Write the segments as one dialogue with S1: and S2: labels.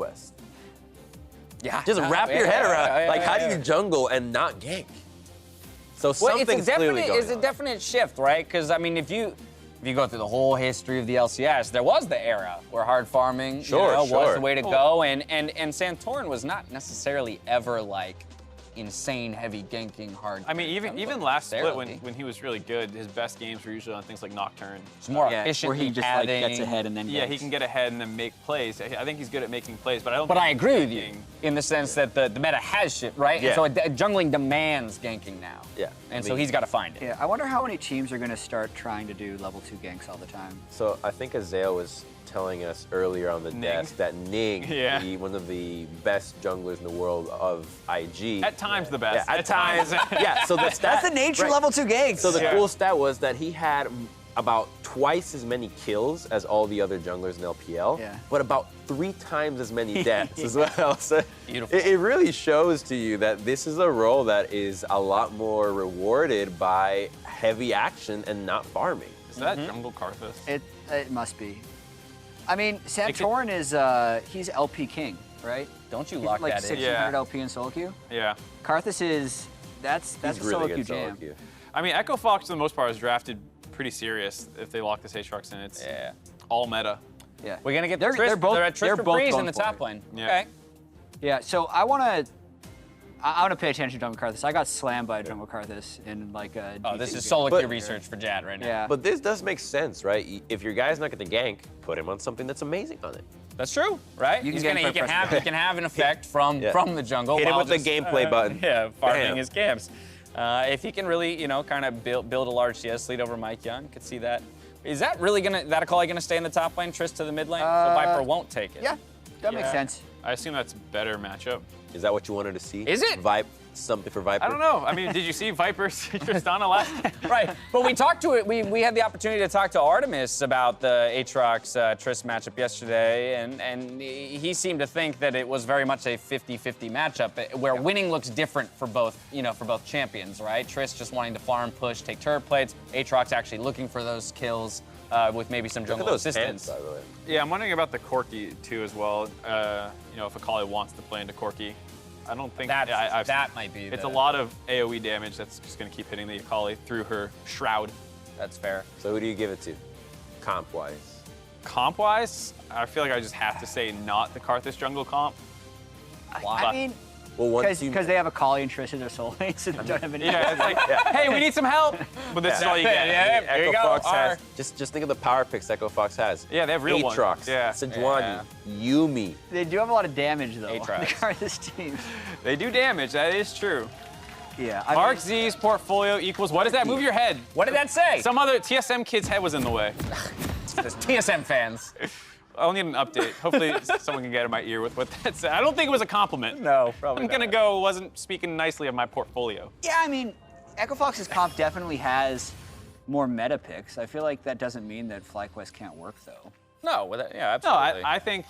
S1: FlyQuest.
S2: Yeah.
S1: Just wrap your head around, like, how do you jungle and not gank? So something's clearly going on.
S2: It's a definite shift, right? Because, I mean, if you go through the whole history of the LCS, there was the era where hard farming was the way to go, and Santorin was not necessarily ever, like, insane heavy ganking hard.
S3: I mean, even last split when he was really good, his best games were usually on things like Nocturne.
S2: It's more efficient.
S4: Where he just like gets ahead and then
S3: he can get ahead and then make plays. I think he's good at making plays, but I don't.
S2: But I agree with you in the sense that the meta has shit, right?
S1: Yeah.
S2: And so jungling demands ganking now.
S1: Yeah.
S2: And so he's got to find it.
S4: Yeah, I wonder how many teams are going to start trying to do level 2 ganks all the time.
S1: So I think Azale was telling us earlier on the desk that Ning, one of the best junglers in the world of IG.
S3: At times the best.
S1: Yeah, at times. Yeah, so the stat,
S4: that's the nature of level 2 ganks.
S1: So the cool stat was that he had about twice as many kills as all the other junglers in LPL, but about 3 times as many deaths as well. So it really shows to you that this is a role that is a lot more rewarded by heavy action and not farming.
S3: Is that jungle Karthus?
S4: It must be. I mean, Santorin is, he's LP king, right?
S2: Don't you lock
S4: like
S2: that in?
S4: 600 LP in solo queue?
S3: Yeah.
S4: Karthus is, that's a solo queue jam.
S3: I mean, Echo Fox for the most part is drafted pretty serious if they lock this Aatrox in. It's all meta.
S4: Yeah.
S2: We're going to get
S4: they're both
S2: Trist in the top lane.
S3: Yeah.
S2: Okay.
S4: Yeah, so I want to pay attention to Jungle Karthus. I got slammed by Jungle Karthus in like a
S2: this is solo queue research for Jad right now.
S4: Yeah.
S1: But this does make sense, right? If your guy's not going to gank, put him on something that's amazing on it.
S2: That's true, right?
S4: You
S2: he can have an effect from the jungle.
S1: Hit him with the gameplay button.
S2: Yeah, farming his camps. If he can really, kind of build a large CS lead over MikeYeung, could see that. Is that really that Akali gonna stay in the top lane, Trist to the mid lane? So Viper won't take it.
S4: Yeah, that makes sense.
S3: I assume that's a better matchup.
S1: Is that what you wanted to see?
S2: Is it?
S1: Something for Viper?
S3: I don't know. I mean, did you see Viper's Tristana last time?
S2: Right. But we talked to it. We had the opportunity to talk to Artemis about the Aatrox Trist matchup yesterday, and he seemed to think that it was very much a 50-50 matchup where winning looks different for both, for both champions, right? Trist just wanting to farm, push, take turret plates. Aatrox actually looking for those kills with maybe some jungle assistance.
S1: By the way.
S3: Yeah, I'm wondering about the Corki too as well. If Akali wants to play into Corki. I don't think
S2: that might be.
S3: It's a lot of AoE damage that's just going to keep hitting the Akali through her shroud.
S2: That's fair.
S1: So who do you give it to, comp-wise?
S3: Comp-wise, I feel like I just have to say not the Karthus jungle comp.
S2: Why?
S4: I mean, because they have Akali and Triss in their soul lanes, so they don't have any.
S3: Yeah, it's like, hey, we need some help. But this is all you get.
S2: Yeah,
S1: Echo Fox has. Just think of the power picks Echo Fox has.
S3: Yeah, they have real ones.
S1: Aatrox, Sejuani, Yuumi.
S4: They do have a lot of damage though.
S2: Aatrox.
S4: The Karthus team.
S3: They do damage. That is true.
S4: Yeah.
S3: Mark Z's portfolio equals what is that? Move your head.
S2: What did that say?
S3: Some other TSM kid's head was in the way.
S2: TSM fans.
S3: I'll need an update. Hopefully someone can get in my ear with what that said. I don't think it was a compliment.
S2: No, probably
S3: I'm gonna go, wasn't speaking nicely of my portfolio.
S4: Yeah, I mean, Echo Fox's comp definitely has more meta picks. I feel like that doesn't mean that FlyQuest can't work though.
S2: No, absolutely.
S3: No, I think...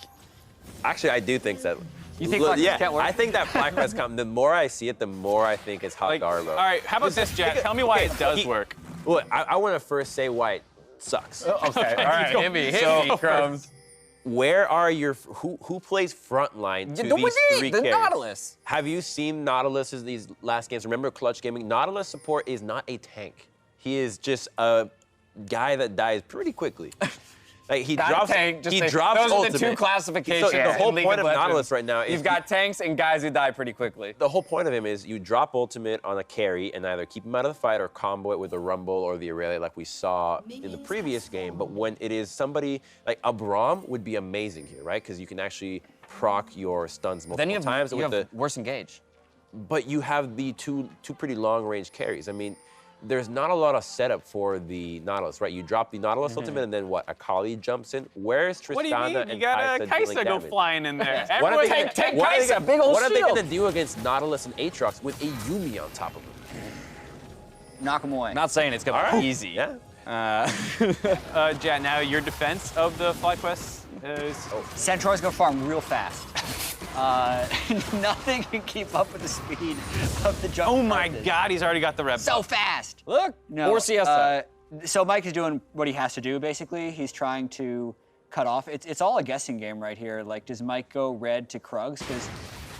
S1: Actually, I do think that.
S4: You think FlyQuest can't work?
S1: I think that FlyQuest comp, the more I see it, the more I think it's hot garbage.
S3: All right, how about this, Jack? Tell me why it does work.
S1: Well, I want to first say why it sucks.
S2: Okay, all right, hit me, Crumbs.
S1: Where are your who plays frontline to these three
S2: the
S1: carries?
S2: Nautilus.
S1: Have you seen Nautilus these last games? Remember Clutch Gaming? Nautilus support is not a tank. He is just a guy that dies pretty quickly. Like he drops ultimate.
S2: Those are the two classifications.
S1: So the whole point of Nautilus right now is
S2: you've got tanks and guys who die pretty quickly.
S1: The whole point of him is you drop ultimate on a carry and either keep him out of the fight or combo it with the Rumble or the Aurelia like we saw in the previous game. But when it is somebody like a Braum would be amazing here, right? Because you can actually proc your stuns multiple times.
S2: You have worse engage.
S1: But you have the two pretty long range carries. I mean, there's not a lot of setup for the Nautilus, right? You drop the Nautilus ultimate and then what? Akali jumps in. Where's Tristana
S3: What do you mean?
S1: and
S3: You got Kaisa go flying in there.
S2: Take Kaisa, big old
S1: What are they
S2: shield.
S1: going to do against Nautilus and Aatrox with a Yuumi on top of them?
S4: Knock them away.
S2: Not saying it's going to be easy.
S1: Yeah.
S3: Jan, now your defense of the FlyQuest is...
S4: Santorin's gonna farm real fast. Nothing can keep up with the speed of the jump.
S3: Oh my God, he's already got the rep.
S4: So fast.
S2: Look,
S4: No,
S2: more CS.
S4: so Mike is doing what he has to do, basically. He's trying to cut off. It's all a guessing game right here. Like, does Mike go red to Krugs? Because,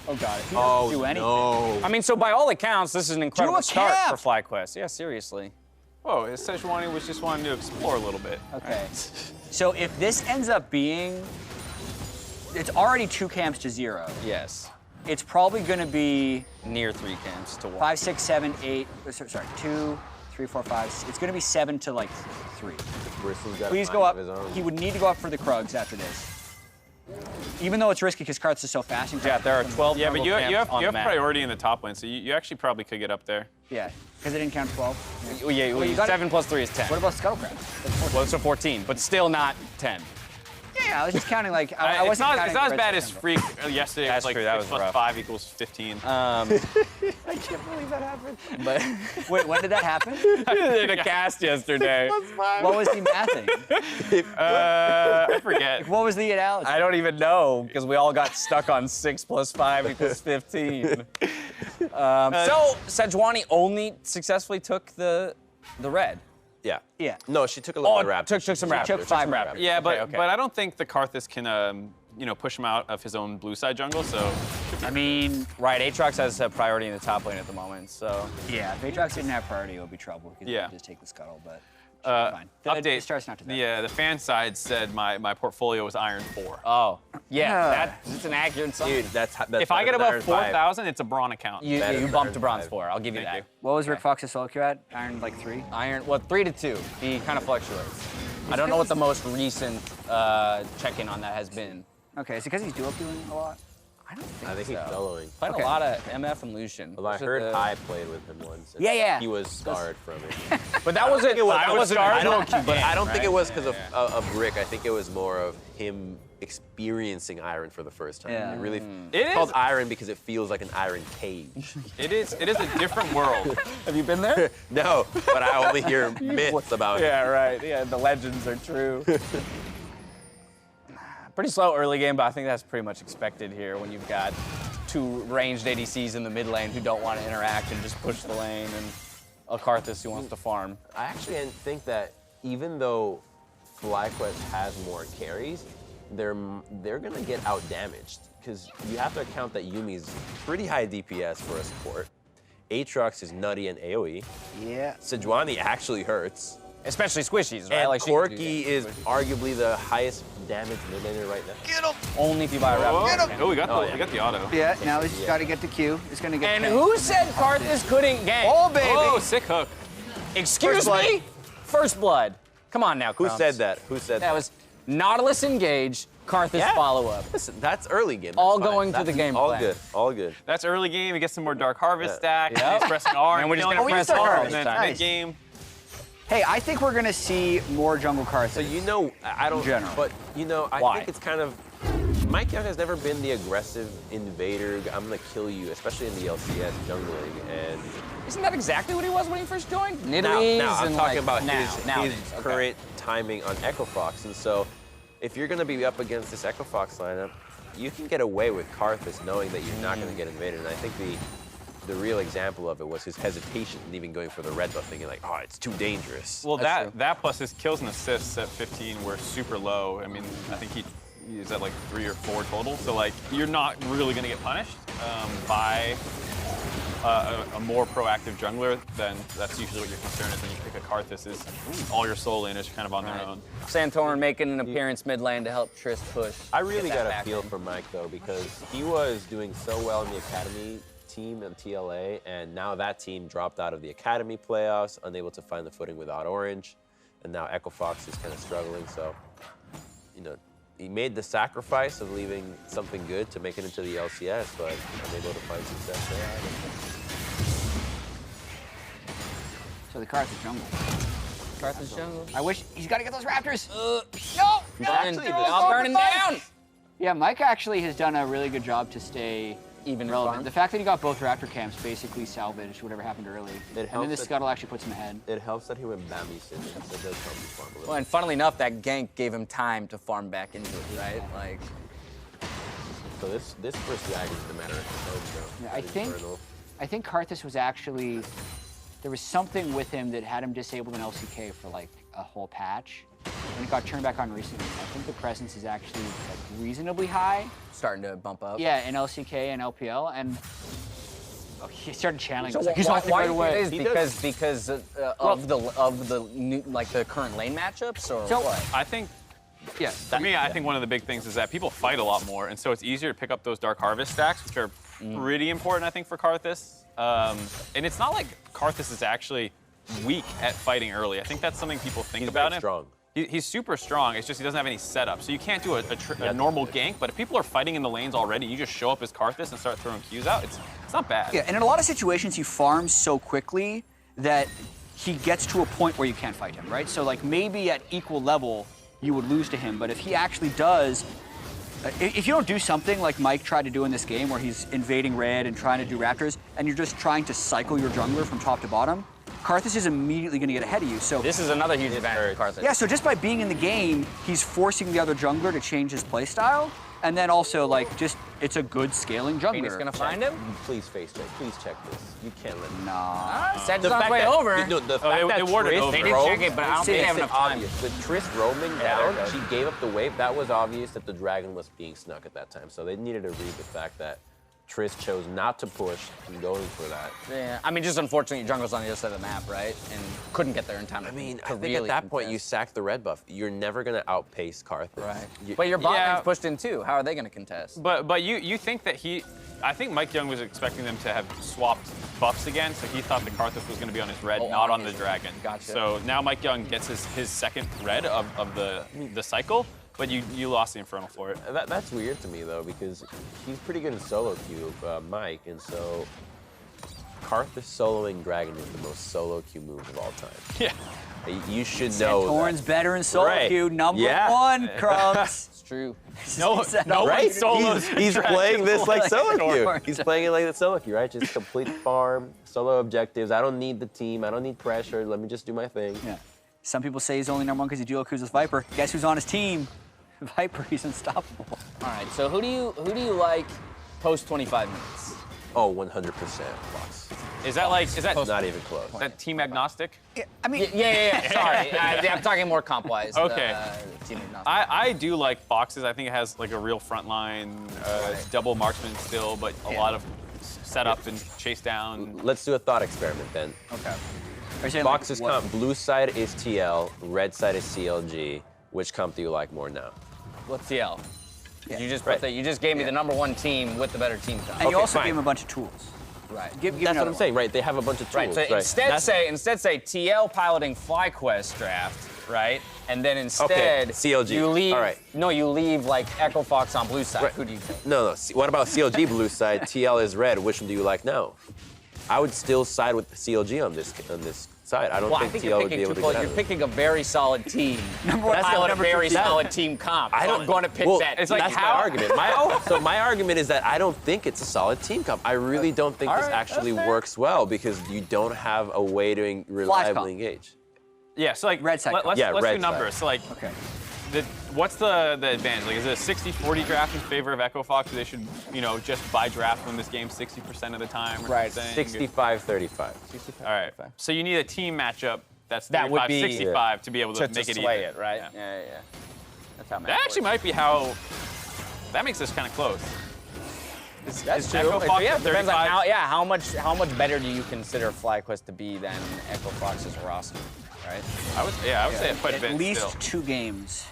S4: oh god, if he doesn't do anything.
S1: No.
S2: I mean, so by all accounts, this is an incredible start
S4: camp.
S2: for FlyQuest. Yeah, seriously.
S3: Whoa, Sejuani was just wanting to explore a little bit.
S4: Okay. So if this ends up being, it's already 2 camps to 0.
S2: Yes.
S4: It's probably going to be
S2: Near 3 camps to 1.
S4: 5, 6, 7, 8. Sorry, 2, 3, 4, 5. It's going to be 7 to like 3. Please go up. He would need to go up for the Krugs after this. Even though it's risky because Karthus is so fast.
S2: Yeah, there are 12
S3: Yeah, but you have
S2: map.
S3: priority in the top lane, so you actually probably could get up there.
S4: Yeah, because it didn't count 12.
S2: Yeah,
S4: Well, you got
S2: 7 plus 3 is 10.
S4: What about Scuttlecraft?
S2: Well, it's a 14, but still not 10.
S4: Yeah, I was just counting like I wasn't counting
S3: it's not as
S4: Red
S3: bad as
S4: September.
S3: Freak yesterday.
S2: That's
S3: It was like
S2: true, that
S3: 6
S2: was
S3: plus
S2: rough.
S3: 5 equals 15.
S4: I can't believe that happened.
S2: But
S4: Wait, when did that happen?
S2: in a cast yesterday.
S4: What was he mathing?
S3: I forget.
S4: What was the analogy?
S2: I don't even know because we all got stuck on 6 plus 5 equals 15. So Sejuani only successfully took the red.
S1: Yeah.
S4: Yeah.
S1: No, she took a little bit of Raptor.
S2: Took some Raptor.
S4: took 5 Raptor.
S3: Yeah, but
S2: okay.
S3: but I don't think the Karthus can push him out of his own blue side jungle. So
S4: I mean,
S2: Right, Aatrox has a priority in the top lane at the moment, so.
S4: yeah, if Aatrox didn't have priority, it would be trouble. Because
S3: Yeah.
S4: he could just take the scuttle, but fine. The
S3: update.
S4: start's not too bad.
S3: The fan side said my portfolio was Iron 4.
S2: Oh,
S4: Yeah.
S2: that's an accurate sum.
S1: Dude, that's
S3: If I get
S1: better than
S3: above
S1: Iron 5.
S3: 4,000, it's a Braun account.
S2: You
S1: Better than
S2: bumped to
S1: Iron
S2: bronze
S1: 5.
S2: 4. I'll give you
S3: Thank
S2: that.
S3: you.
S4: What was Rick Fox's solo queue at? Iron like 3?
S2: Iron, well, 3 to 2. He kind of fluctuates. I don't know what the most recent check-in on that has been.
S4: Okay, is it because he's duo queuing a lot?
S2: I don't think
S1: I think he's
S2: so.
S1: soloing.
S2: Playing
S4: Okay.
S2: a lot of MF and Lucian.
S1: Well, I
S2: Those are
S1: heard
S2: the-
S1: High played with him once. and
S4: Yeah.
S1: He was scarred from it.
S2: But that wasn't.
S1: I
S2: wasn't a duo queue
S1: but
S2: game,
S1: I don't think
S2: right?
S1: it was because of Rick. I think it was more of him experiencing Iron for the first time.
S4: Yeah.
S1: It really,
S3: It
S1: it's called
S3: is-
S1: Iron because it feels like an iron cage.
S3: It is a different world.
S2: Have you been there?
S1: No, but I only hear myths about it.
S2: Yeah, right. Yeah, the legends are true. Pretty slow early game, but I think that's pretty much expected here when you've got 2 ranged ADCs in the mid lane who don't want to interact and just push the lane, and a Karthus who wants to farm.
S1: I actually think that even though FlyQuest has more carries, they're gonna get out damaged because you have to account that Yuumi's pretty high DPS for a support. Aatrox is nutty and AoE.
S4: Yeah.
S1: Sejuani actually hurts.
S2: Especially squishies, right?
S1: And
S2: Like she can do
S1: Corki
S2: that.
S1: is arguably the highest damage mid laner right now.
S4: Get him!
S2: Only if you buy a Raptor.
S3: Oh, we got
S1: Oh,
S3: the
S1: yeah.
S3: we got the auto.
S4: Yeah, now he's got to get the Q. He's going to get
S2: And
S4: tanked.
S2: who said Karthus couldn't gank?
S4: Oh, baby!
S3: Oh, sick hook.
S2: Excuse
S1: First blood.
S2: me? First blood. Come on now,
S1: Who
S2: Crumbs.
S1: said that? Who said
S2: That was Nautilus engage, Karthus
S1: Yeah.
S2: follow-up.
S1: Listen, that's early game.
S2: All
S1: That's fine.
S2: going to
S1: That's
S2: the game
S1: All
S2: plan.
S1: good. All good.
S3: That's early game. We get some more Dark Harvest
S1: Yeah.
S3: stack.
S2: Yep.
S3: He's pressing R.
S2: And we're just
S3: killing
S2: gonna
S3: him.
S2: press
S4: Start
S2: R
S3: And
S2: this
S3: then
S2: time.
S3: mid game.
S4: Hey, I think we're going to see more jungle Karthus.
S1: So you know, I don't.
S4: General.
S1: But you know, I
S2: Why?
S1: think it's kind of. MikeYeung has never been the aggressive invader. I'm gonna kill you, especially in the LCS jungling. And
S2: Isn't that exactly what he was when he first joined?
S1: now I'm
S2: and
S1: talking
S2: like,
S1: about
S2: nowadays.
S1: his
S2: Okay.
S1: current timing on Echo Fox. And so, if you're gonna be up against this Echo Fox lineup, you can get away with Karthus knowing that you're not gonna get invaded. And I think the real example of it was his hesitation in even going for the red buff, thinking like, oh, it's too dangerous.
S3: Well,
S2: That's true.
S3: that plus his kills and assists at 15 were super low. I mean, I think he's at like 3 or 4 total. So like, you're not really gonna get punished by a more proactive jungler. Then that's usually what your concern is when you pick a Karthus. Is all your solo laners kind of on their own.
S2: Santorin making an appearance mid lane to help Trist push.
S1: I really
S2: Get that
S1: got a
S2: back
S1: feel
S2: in.
S1: for Mike though, because he was doing so well in the academy team in TLA, and now that team dropped out of the academy playoffs, unable to find the footing without Orange, and now Echo Fox is kind of struggling. So, you know, he made the sacrifice of leaving something good to make it into the LCS, but unable to find success there.
S4: So the Karthus jungle.
S2: Karthus jungle.
S4: I wish he's got to get those Raptors.
S2: No!
S1: Actually,
S2: Burning,
S1: this-
S2: all burning down!
S4: Yeah, Mike actually has done a really good job to stay
S2: Even
S4: relevant.
S2: farm?
S4: The fact that he got both Raptor camps basically salvaged whatever happened early.
S1: It
S4: And then
S1: helps
S4: the
S1: that-
S4: scuttle actually puts him ahead.
S1: It helps that he went Bambi City, so it does help you farm a little.
S2: Well, and funnily enough, that gank gave him time to farm back into it, right? Like,
S1: So this first dragon is the matter of
S4: Yeah, I think Karthus was actually, there was something with him that had him disabled in LCK for like a whole patch. and it got turned back on recently. I think the presence is actually like reasonably high.
S5: Starting to bump up.
S4: Yeah, in LCK and LPL, and he started channeling.
S5: So
S4: He's off right away.
S5: Because of the new, like the current lane matchups, or what?
S3: I think. Yeah, for me, I think one of the big things is that people fight a lot more, and so it's easier to pick up those Dark Harvest stacks, which are pretty important, I think, for Karthus. And it's not like Karthus is actually weak at fighting early. I think that's something people think about him.
S1: Strong.
S3: He's super strong. It's just he doesn't have any setup. So you can't do a normal gank, but if people are fighting in the lanes already, you just show up as Karthus and start throwing Qs out, it's not bad.
S4: Yeah, and in a lot of situations, he farms so quickly that he gets to a point where you can't fight him, right? So like maybe at equal level, you would lose to him, but if he actually does, if you don't do something like Mike tried to do in this game where he's invading red and trying to do Raptors, and you're just trying to cycle your jungler from top to bottom, Karthus is immediately going to get ahead of you. So
S2: this is another huge advantage for Karthus.
S4: Yeah, so just by being in the game, he's forcing the other jungler to change his playstyle, and then also like just it's a good scaling jungler.
S2: Phoenix gonna find him?
S1: Please face check. Please check this. You can't let me.
S4: Nah.
S2: Sed's on his way over.
S1: The fact that
S3: it warded
S1: Triss
S3: over.
S2: They didn't check it, but I don't think they have enough time.
S1: obvious. The Triss roaming down, she gave up the wave. That was obvious that the dragon was being snuck at that time. So they needed to read the fact that Triss chose not to push and going for that.
S2: Yeah, I mean, just unfortunately, jungle's on the other side of the map, right? And couldn't get there in time.
S1: I mean,
S2: to
S1: I think
S2: really
S1: at that point
S2: contest.
S1: you sack the red buff. You're never gonna outpace Karthus.
S2: Right.
S1: You,
S2: But your bot
S3: Yeah.
S2: lane's pushed in too. How are they gonna contest?
S3: But you think that I think MikeYeung was expecting them to have swapped buffs again, so he thought the Karthus was going to be on his red, not on the dragon.
S2: Gotcha.
S3: So now MikeYeung gets his second red of the cycle, but you lost the Infernal for it.
S1: That's weird to me though, because he's pretty good in solo queue, Mike, and so Karthus soloing dragon is the most solo queue move of all time.
S3: Yeah.
S1: You should know.
S4: Santorin's better in solo
S1: Right.
S4: queue. Number
S1: Yeah.
S4: one, Crumbs.
S2: It's true.
S3: No
S1: Right?
S3: one solos.
S1: He's playing this like solo queue.
S4: Sure.
S1: He's playing it like the solo queue, right? Just complete farm, solo objectives. I don't need the team. I don't need pressure. Let me just do my thing.
S4: Yeah. Some people say he's only number one because he duo queues with Viper. Guess who's on his team? Viper. He's unstoppable.
S2: All right. So who do you like post 25 minutes?
S1: Oh, 100% Fox.
S3: Is that
S1: Not even close.
S3: that team agnostic?
S4: Yeah, I mean,
S2: Yeah. Sorry, I'm talking more comp-wise.
S3: Okay.
S2: Team agnostic.
S3: I do like Foxes. I think it has like a real front line, double marksman still, but a lot of setup and chase down.
S1: Let's do a thought experiment then.
S4: okay. Are you saying,
S1: Fox's
S4: like, what-
S1: comp, blue side is TL, red side is CLG. Which comp do you like more now?
S2: What's TL?
S4: Yeah.
S2: You just put you just gave me the number one team with the better team comp.
S4: And you
S1: Okay,
S4: also
S1: fine.
S4: gave him a bunch of tools.
S2: Right.
S4: Give
S1: That's what
S4: another
S1: I'm saying, right? They have a bunch of tools.
S2: Right. So instead say TL piloting FlyQuest draft, right? And then instead
S1: CLG.
S2: you leave.
S1: All right.
S2: No, you leave like Echo Fox on blue side.
S1: Right.
S2: Who do you think?
S1: No. What about CLG blue side? TL is red. Which one do you like now? I would still side with CLG on this side. I don't
S2: Well, I
S1: think
S2: think
S1: TL
S2: you're
S1: would be
S2: picking
S1: able
S2: too
S1: to
S2: close.
S1: get out
S2: You're
S1: of it.
S2: picking a very solid team.
S4: Number one,
S2: That's
S4: I'm
S2: still a
S4: number
S2: very
S4: 15.
S2: solid team comp.
S1: I
S2: So
S1: don't
S2: I'm going to pick that.
S3: it's like
S1: That's my
S3: how-
S1: argument. My argument is that I don't think it's a solid team comp. I really don't think this
S2: right,
S1: actually
S2: that's fair.
S1: works well because you don't have a way to reliably engage.
S3: Yeah. So like
S4: Red side comp.
S3: let's
S1: Yeah,
S3: do
S1: red
S3: numbers.
S1: side.
S3: So like.
S4: Okay.
S3: What's the advantage? Like, is it a 60-40 draft in favor of Echo Fox? They should, just buy draft win this game 60% of the time, or
S2: Right,
S3: something?
S1: 65-35.
S3: All right. So you need a team matchup that's
S2: That would be
S3: 65 to be able to,
S2: to
S3: make it
S2: sway
S3: even.
S2: it, right?
S3: Yeah.
S2: Yeah. That's how it
S3: That actually might be how. That makes this kind of close.
S2: That's
S3: Is
S2: true.
S3: Echo Fox
S2: Yeah,
S3: at
S2: it depends on
S3: 35?
S2: how much better do you consider FlyQuest to be than Echo Fox's roster, right?
S3: I would say quite a bit
S4: At least
S3: still.
S4: 2 games.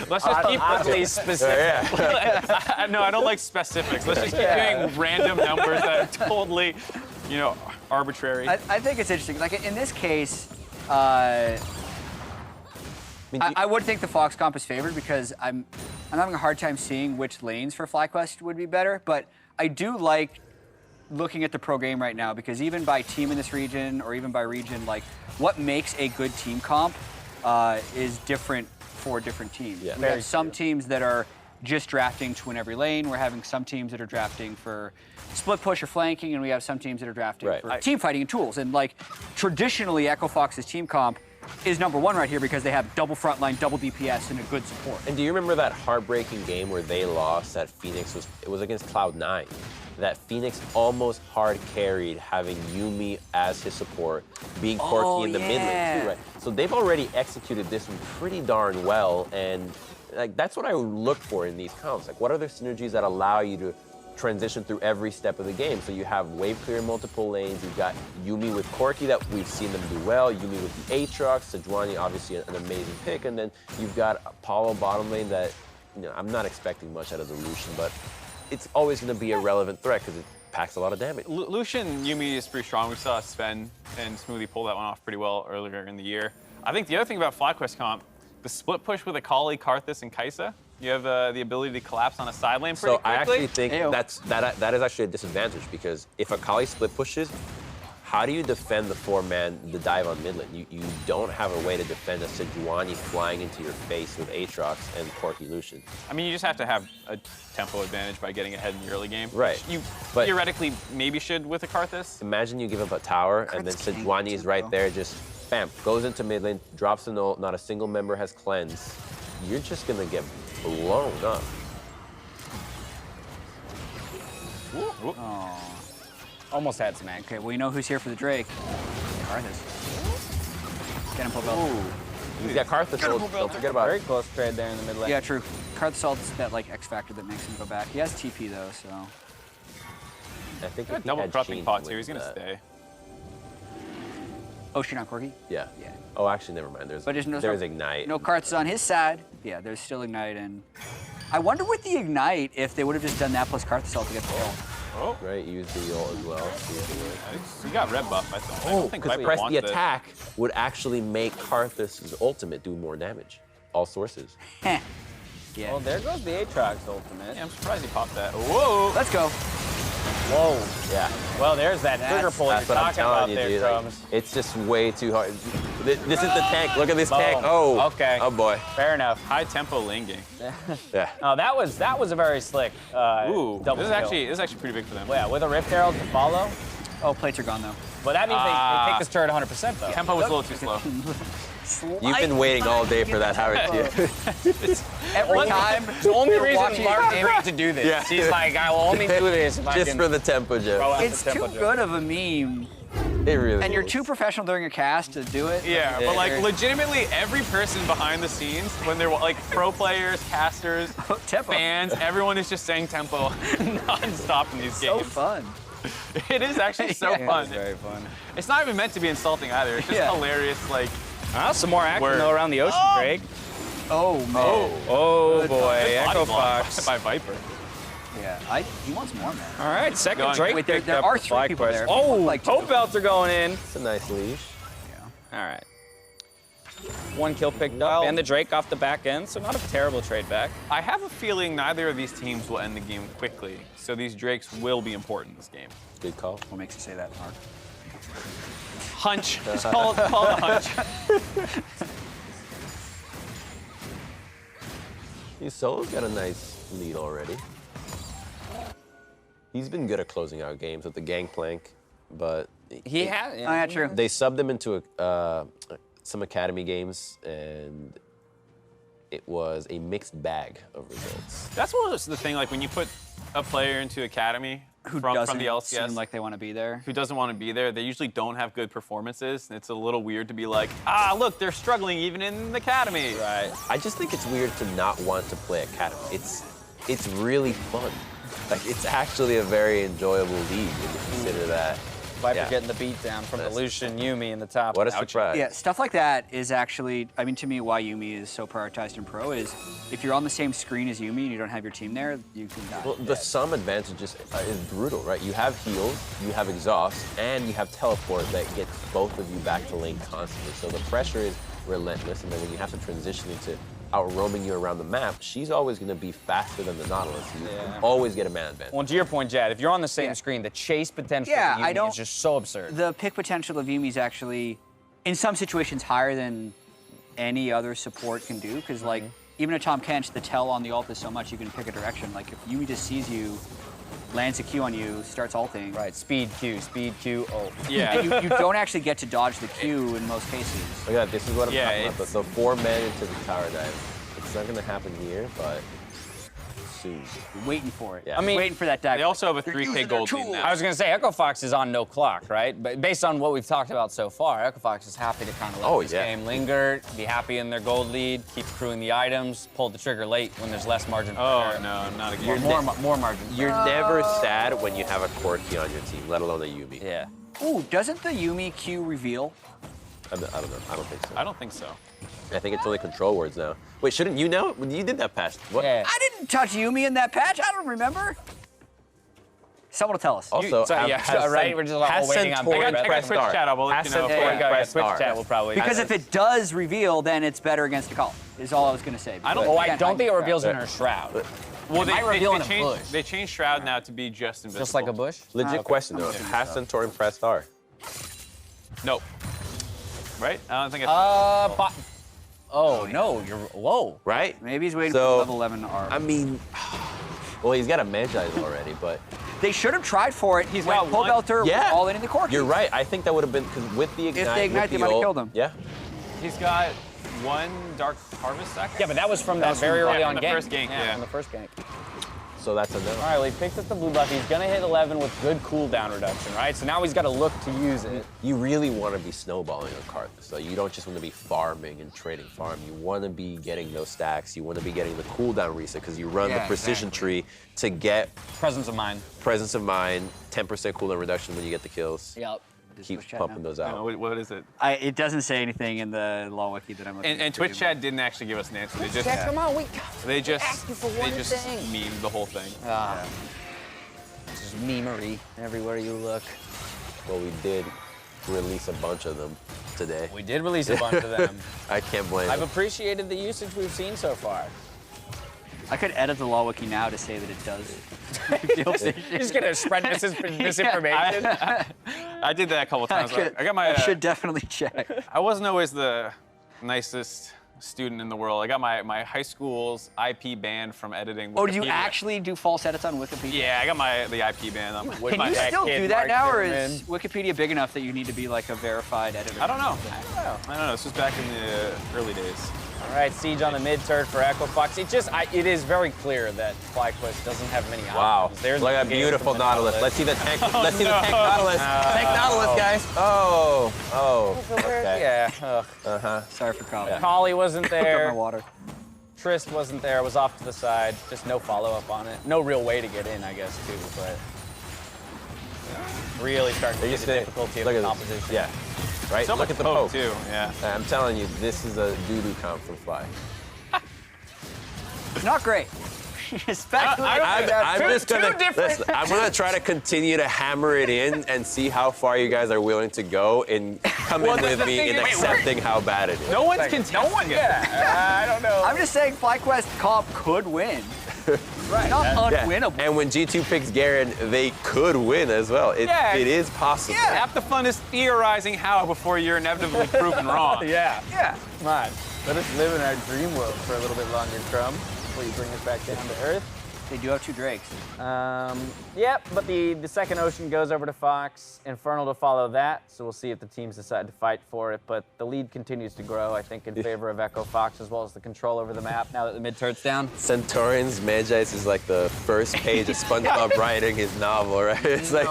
S3: Let's just keep
S2: Oddly specific.
S3: No, I don't like specifics. Let's just keep doing random numbers that are totally, arbitrary.
S4: I think it's interesting. Like in this case, I would think the Fox comp is favored because I'm having a hard time seeing which lanes for FlyQuest would be better. But I do like looking at the pro game right now because even by team in this region or even by region, like what makes a good team comp is different for different teams.
S1: Yeah.
S4: We have some teams that are just drafting to win every lane. We're having some teams that are drafting for split push or flanking, and we have some teams that are drafting for team fighting and tools. And like traditionally, Echo Fox's team comp is number one right here because they have double frontline, double DPS, and a good support.
S1: And do you remember that heartbreaking game where they lost at Phoenix? It was against Cloud9. that Phoenix almost hard carried having Yuumi as his support, being Corki in the mid lane too, right? So they've already executed this one pretty darn well, and like that's what I would look for in these comps. Like, what are the synergies that allow you to transition through every step of the game? So you have wave clear in multiple lanes. You've got Yuumi with Corki that we've seen them do well. Yuumi with the Aatrox, Sejuani obviously an amazing pick, and then you've got Apollo bottom lane that, you know, I'm not expecting much out of the Lucian, but it's always going to be a relevant threat because it packs a lot of damage.
S3: Lucian Yuumi is pretty strong. We saw Sven and Smoothie pull that one off pretty well earlier in the year. I think the other thing about FlyQuest comp, the split push with Akali, Karthus, and Kaisa. You have the ability to collapse on a side lane pretty quickly.
S1: So I actually think that is actually a disadvantage, because if Akali split pushes, how do you defend the 4-man, the dive on mid lane? You don't have a way to defend a Sejuani flying into your face with Aatrox and Corki Lucian.
S3: I mean, you just have to have a tempo advantage by getting ahead in the early game.
S1: Right.
S3: You theoretically maybe should with a Karthus.
S1: Imagine you give up a tower, and then Sejuani is right there, just bam, goes into mid lane, drops an ult, not a single member has cleanse. You're just gonna get blown up.
S2: Oh. Almost had some action.
S4: Okay, well, you know who's here for the Drake. Karthus. Get him, Pobelter.
S1: He's got Karthus, don't forget about
S2: Very
S1: it.
S2: close trade there in the mid lane.
S4: Yeah, true. Karthus ult's that like X factor that makes him go back. He has TP though, so.
S1: I think
S3: Got double corrupting pot too. He's gonna stay.
S4: Oh, she not Corki?
S1: Yeah.
S4: Yeah.
S1: Oh, actually, never mind. There's Ignite.
S4: No Karthus on his side. Yeah, there's still Ignite, and I wonder with the Ignite if they would have just done that plus Karthus ult to get the ult.
S3: Oh.
S1: Right, use the ult as well.
S3: He got red buff, I think.
S1: Oh, because press the attack would actually make Karthus' ultimate do more damage. All sources.
S4: Yeah.
S2: Well, there goes the Aatrox ultimate.
S3: Yeah, I'm surprised he popped that. Whoa!
S4: Let's go.
S2: Whoa.
S1: Yeah.
S2: Well, there's that trigger pull you're
S1: That's what I'm
S2: talking about
S1: telling you,
S2: there,
S1: dude.
S2: Drums.
S1: Like, it's just way too hard. This is the tank. Look at this tank. Oh.
S2: Okay.
S1: Oh boy.
S2: Fair enough.
S3: High tempo lane game.
S1: Yeah.
S2: Oh, that was a very slick
S3: Ooh,
S2: double
S3: this
S2: kill.
S3: is actually pretty big for them.
S2: Well, yeah, with a Rift Herald to follow.
S4: Oh, plates are gone though.
S2: But that means they take this turret 100% though.
S3: Tempo was a little too slow.
S1: You've been waiting all day for that, haven't you?
S4: Every time.
S2: The only reason
S4: watching-
S2: Mark agreed to do this.
S1: Yeah.
S2: He's like, I will only do this if I
S1: Just
S2: can
S1: for the tempo,
S2: throw
S1: Jeff.
S2: out the
S4: It's
S2: tempo
S4: too
S2: jump.
S4: good of a meme.
S1: It really
S4: And you're
S1: is.
S4: too professional during a cast to do it.
S3: Yeah, but like legitimately every person behind the scenes, when they're like pro players, casters,
S4: Tempo.
S3: fans, everyone is just saying tempo non-stop in these
S4: So
S3: games.
S4: fun.
S3: It is actually so fun.
S2: It's very fun.
S3: It's not even meant to be insulting either. It's just hilarious. Like,
S2: Some more action
S3: Word.
S2: though around the ocean, Craig.
S4: Oh man.
S2: Oh boy,
S3: good
S2: Echo
S3: body block
S2: Fox.
S3: by Viper.
S4: Yeah. He wants more, man.
S2: All right, second
S3: Going.
S2: Drake
S4: Wait,
S2: picked
S4: there
S2: up
S4: are
S2: the
S4: three people
S2: FlyQuest.
S4: there.
S2: Oh,
S4: Like-
S2: Pobelter going in.
S1: It's a nice leash.
S2: All right. One kill picked up, and the Drake off the back end, so not a terrible trade back.
S3: I have a feeling neither of these teams will end the game quickly, so these Drakes will be important in this game.
S1: Good call.
S4: What makes you say that, Mark?
S3: Hunch. Just call it a hunch.
S1: Solo's got a nice lead already. He's been good at closing out games with the gangplank, but
S2: He had.
S4: Oh, yeah, true.
S1: they subbed him into some academy games, and it was a mixed bag of results.
S3: That's one of the thing, like when you put a player into academy
S4: Who
S3: from
S4: doesn't
S3: the LCS,
S4: seem like they want to be there?
S3: who doesn't want to be there, they usually don't have good performances. And it's a little weird to be like, look, they're struggling even in the academy.
S2: Right.
S1: I just think it's weird to not want to play academy. It's really fun. Like, it's actually a very enjoyable league when you consider that.
S2: Viper
S1: Yeah.
S2: getting the beat down from the Lucian Yuumi in the top.
S1: What a
S2: Ouch.
S1: surprise.
S4: Yeah, stuff like that is actually, I mean, to me, why Yuumi is so prioritized in pro is if you're on the same screen as Yuumi and you don't have your team there, you can die.
S1: Well, the sum advantage is brutal, right? You have heals, you have exhaust, and you have teleport that gets both of you back to lane constantly. So the pressure is relentless, and then when you have to transition into out-roaming you around the map, she's always going to be faster than the Nautilus. You always get a man advantage.
S2: Well, to your point, Jad, if you're on the same screen, the chase potential for Yuumi is just so absurd.
S4: The pick potential of Yuumi is actually, in some situations, higher than any other support can do, because like, even a Tom Kench, the tell on the ult is so much you can pick a direction. Like if Yuumi just sees you, lands a Q on you, starts ulting.
S2: Right, speed Q, ult.
S3: Yeah.
S4: And you don't actually get to dodge the Q in most cases.
S1: Look at that, this is what I'm talking about.
S3: it's-
S1: The 4 men into the tower dive. It's not going to happen here, but soon.
S4: Waiting for it.
S1: Yeah.
S2: I mean,
S4: waiting for that deck.
S3: They also have a 3K gold team now.
S2: I was gonna say Echo Fox is on no clock, right? But based on what we've talked about so far, Echo Fox is happy to kind of let this game linger, be happy in their gold lead, keep accruing the items, pull the trigger late when there's less margin.
S3: Oh no, not again.
S2: More margin.
S1: You're never sad when you have a Corki on your team, let alone a Yuumi.
S2: Yeah.
S4: Ooh, doesn't the Yuumi Q reveal?
S1: I don't know. I don't think so.
S3: I don't think so.
S1: I think it's only control words now. Wait, shouldn't you know? You did that patch. What?
S2: Yeah.
S4: I didn't touch Yuumi in that patch. I don't remember.
S1: Oh,
S4: Someone will tell us.
S1: Also,
S2: right? We're just all waiting on
S1: Santorin
S3: I got
S1: press
S3: Twitch
S1: start.
S3: chat. I'll let you know.
S2: Twitch chat will probably.
S4: Because if it does reveal, then it's better against Akali, is all I was going to say.
S3: I don't-
S2: Oh, I don't think it reveals in her shroud.
S3: Well,
S2: might reveal in a
S3: changed,
S2: bush.
S3: they changed Shroud now to be just invisible.
S2: Just like a bush?
S1: Legit question though. Has Santorin press star?
S3: Nope. Right? I don't think it's.
S2: Oh, no, you're, whoa.
S1: Right?
S4: Maybe he's waiting
S1: So,
S4: for level 11 arm.
S1: I mean, well, he's got a Magize already, but
S4: They should have tried for it.
S3: He's
S4: when
S3: got one-
S4: Pobelter
S1: yeah,
S4: all in the Corki.
S1: You're right. I think that would have been because with the ignite,
S4: they ignite,
S1: with
S4: they
S1: the
S4: might have
S1: ult-
S4: killed him.
S1: Yeah.
S3: He's got one Dark Harvest stack.
S2: Yeah, but that was from that very early on
S3: from the
S2: gank.
S3: first gank, yeah.
S2: From the first gank.
S1: So that's enough.
S2: All right, well, he picked up the blue buff. He's gonna hit 11 with good cooldown reduction, right? So now he's got to look to use it.
S1: You really want to be snowballing on Karthus. So you don't just want to be farming and trading farm. You want to be getting those stacks. You want to be getting the cooldown reset because you run the precision tree to get
S2: Presence of mind.
S1: presence of mind, 10% cooldown reduction when you get the kills.
S2: Yep.
S1: Keep pumping those out.
S3: What is it?
S4: It doesn't say anything in the law wiki that I'm looking at.
S3: And Twitch chat didn't actually give us an answer. They just
S2: Come on,
S3: they just
S2: asked you for one thing.
S3: memed the whole thing.
S2: Just memery everywhere you look.
S1: Well, we did release a bunch of them today.
S2: We did release a bunch of them.
S1: I can't blame
S2: I've
S1: them.
S2: appreciated the usage we've seen so far.
S4: I could edit the law wiki now to say that it does.
S2: You're just gonna spread misinformation.
S3: I did that a couple times.
S4: I should definitely check.
S3: I wasn't always the nicest student in the world. I got my high school's IP banned from editing.
S4: Oh, do you
S3: Wikipedia.
S4: actually do false edits on Wikipedia?
S3: Yeah, I got the IP ban on my.
S4: Can you still do that now, or is Wikipedia big enough that you need to be like a verified editor?
S3: I don't know. I don't know. This was back in the early days.
S2: All right, Siege on the mid turret for Echo Fox. It is very clear that FlyQuest doesn't have many options.
S1: Wow.
S2: There's
S1: Look at that beautiful Nautilus. Let's see the tank. Let's see the tank Nautilus. Tank Nautilus, guys. Oh. Okay.
S2: Yeah.
S4: Sorry for calling.
S2: Akali wasn't
S4: Got my
S2: there.
S4: water.
S2: Trist wasn't there. Was off to the side. Just no follow-up on it. No real way to get in, I guess, too. But really starting to see the difficulty of the composition.
S1: Yeah. Right?
S3: So
S1: Look
S3: much
S1: at the poke.
S3: too. Yeah.
S1: I'm telling you, this is a doo-doo count from Fly.
S4: Not great. Especially.
S1: I'm just gonna. I'm gonna try to continue to hammer it in and see how far you guys are willing to go in coming with me and accepting how bad it is.
S3: No one's contesting it.
S2: I don't know.
S4: I'm just saying FlyQuest comp could win. Right. Not unwinnable.
S1: And when G2 picks Garen, they could win as well. It is possible.
S3: Yeah. Half the fun is theorizing how before you're inevitably proven wrong.
S2: Yeah.
S4: Yeah.
S2: Come on. Let us live in our dream world for a little bit longer, Crumb, before you bring us back down to earth.
S4: They do have 2 Drakes.
S2: Yep, but the second ocean goes over to Fox. Infernal to follow that, so we'll see if the teams decide to fight for it. But the lead continues to grow, I think, in favor of Echo Fox, as well as the control over the map now that the mid turret's down.
S1: Santorin's Magize is like the first page of SpongeBob writing his novel, right? It's like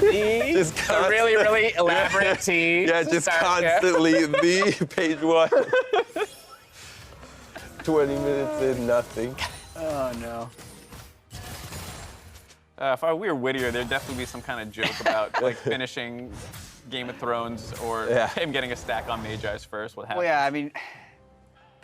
S1: just
S2: a really, really elaborate T.
S1: Yeah, just constantly the page 1. 20 minutes in, nothing.
S4: Oh, no.
S3: If we were Whittier, there'd definitely be some kind of joke about like finishing Game of Thrones or him getting a stack on Magi's first. What happened?
S4: Well, yeah, I mean,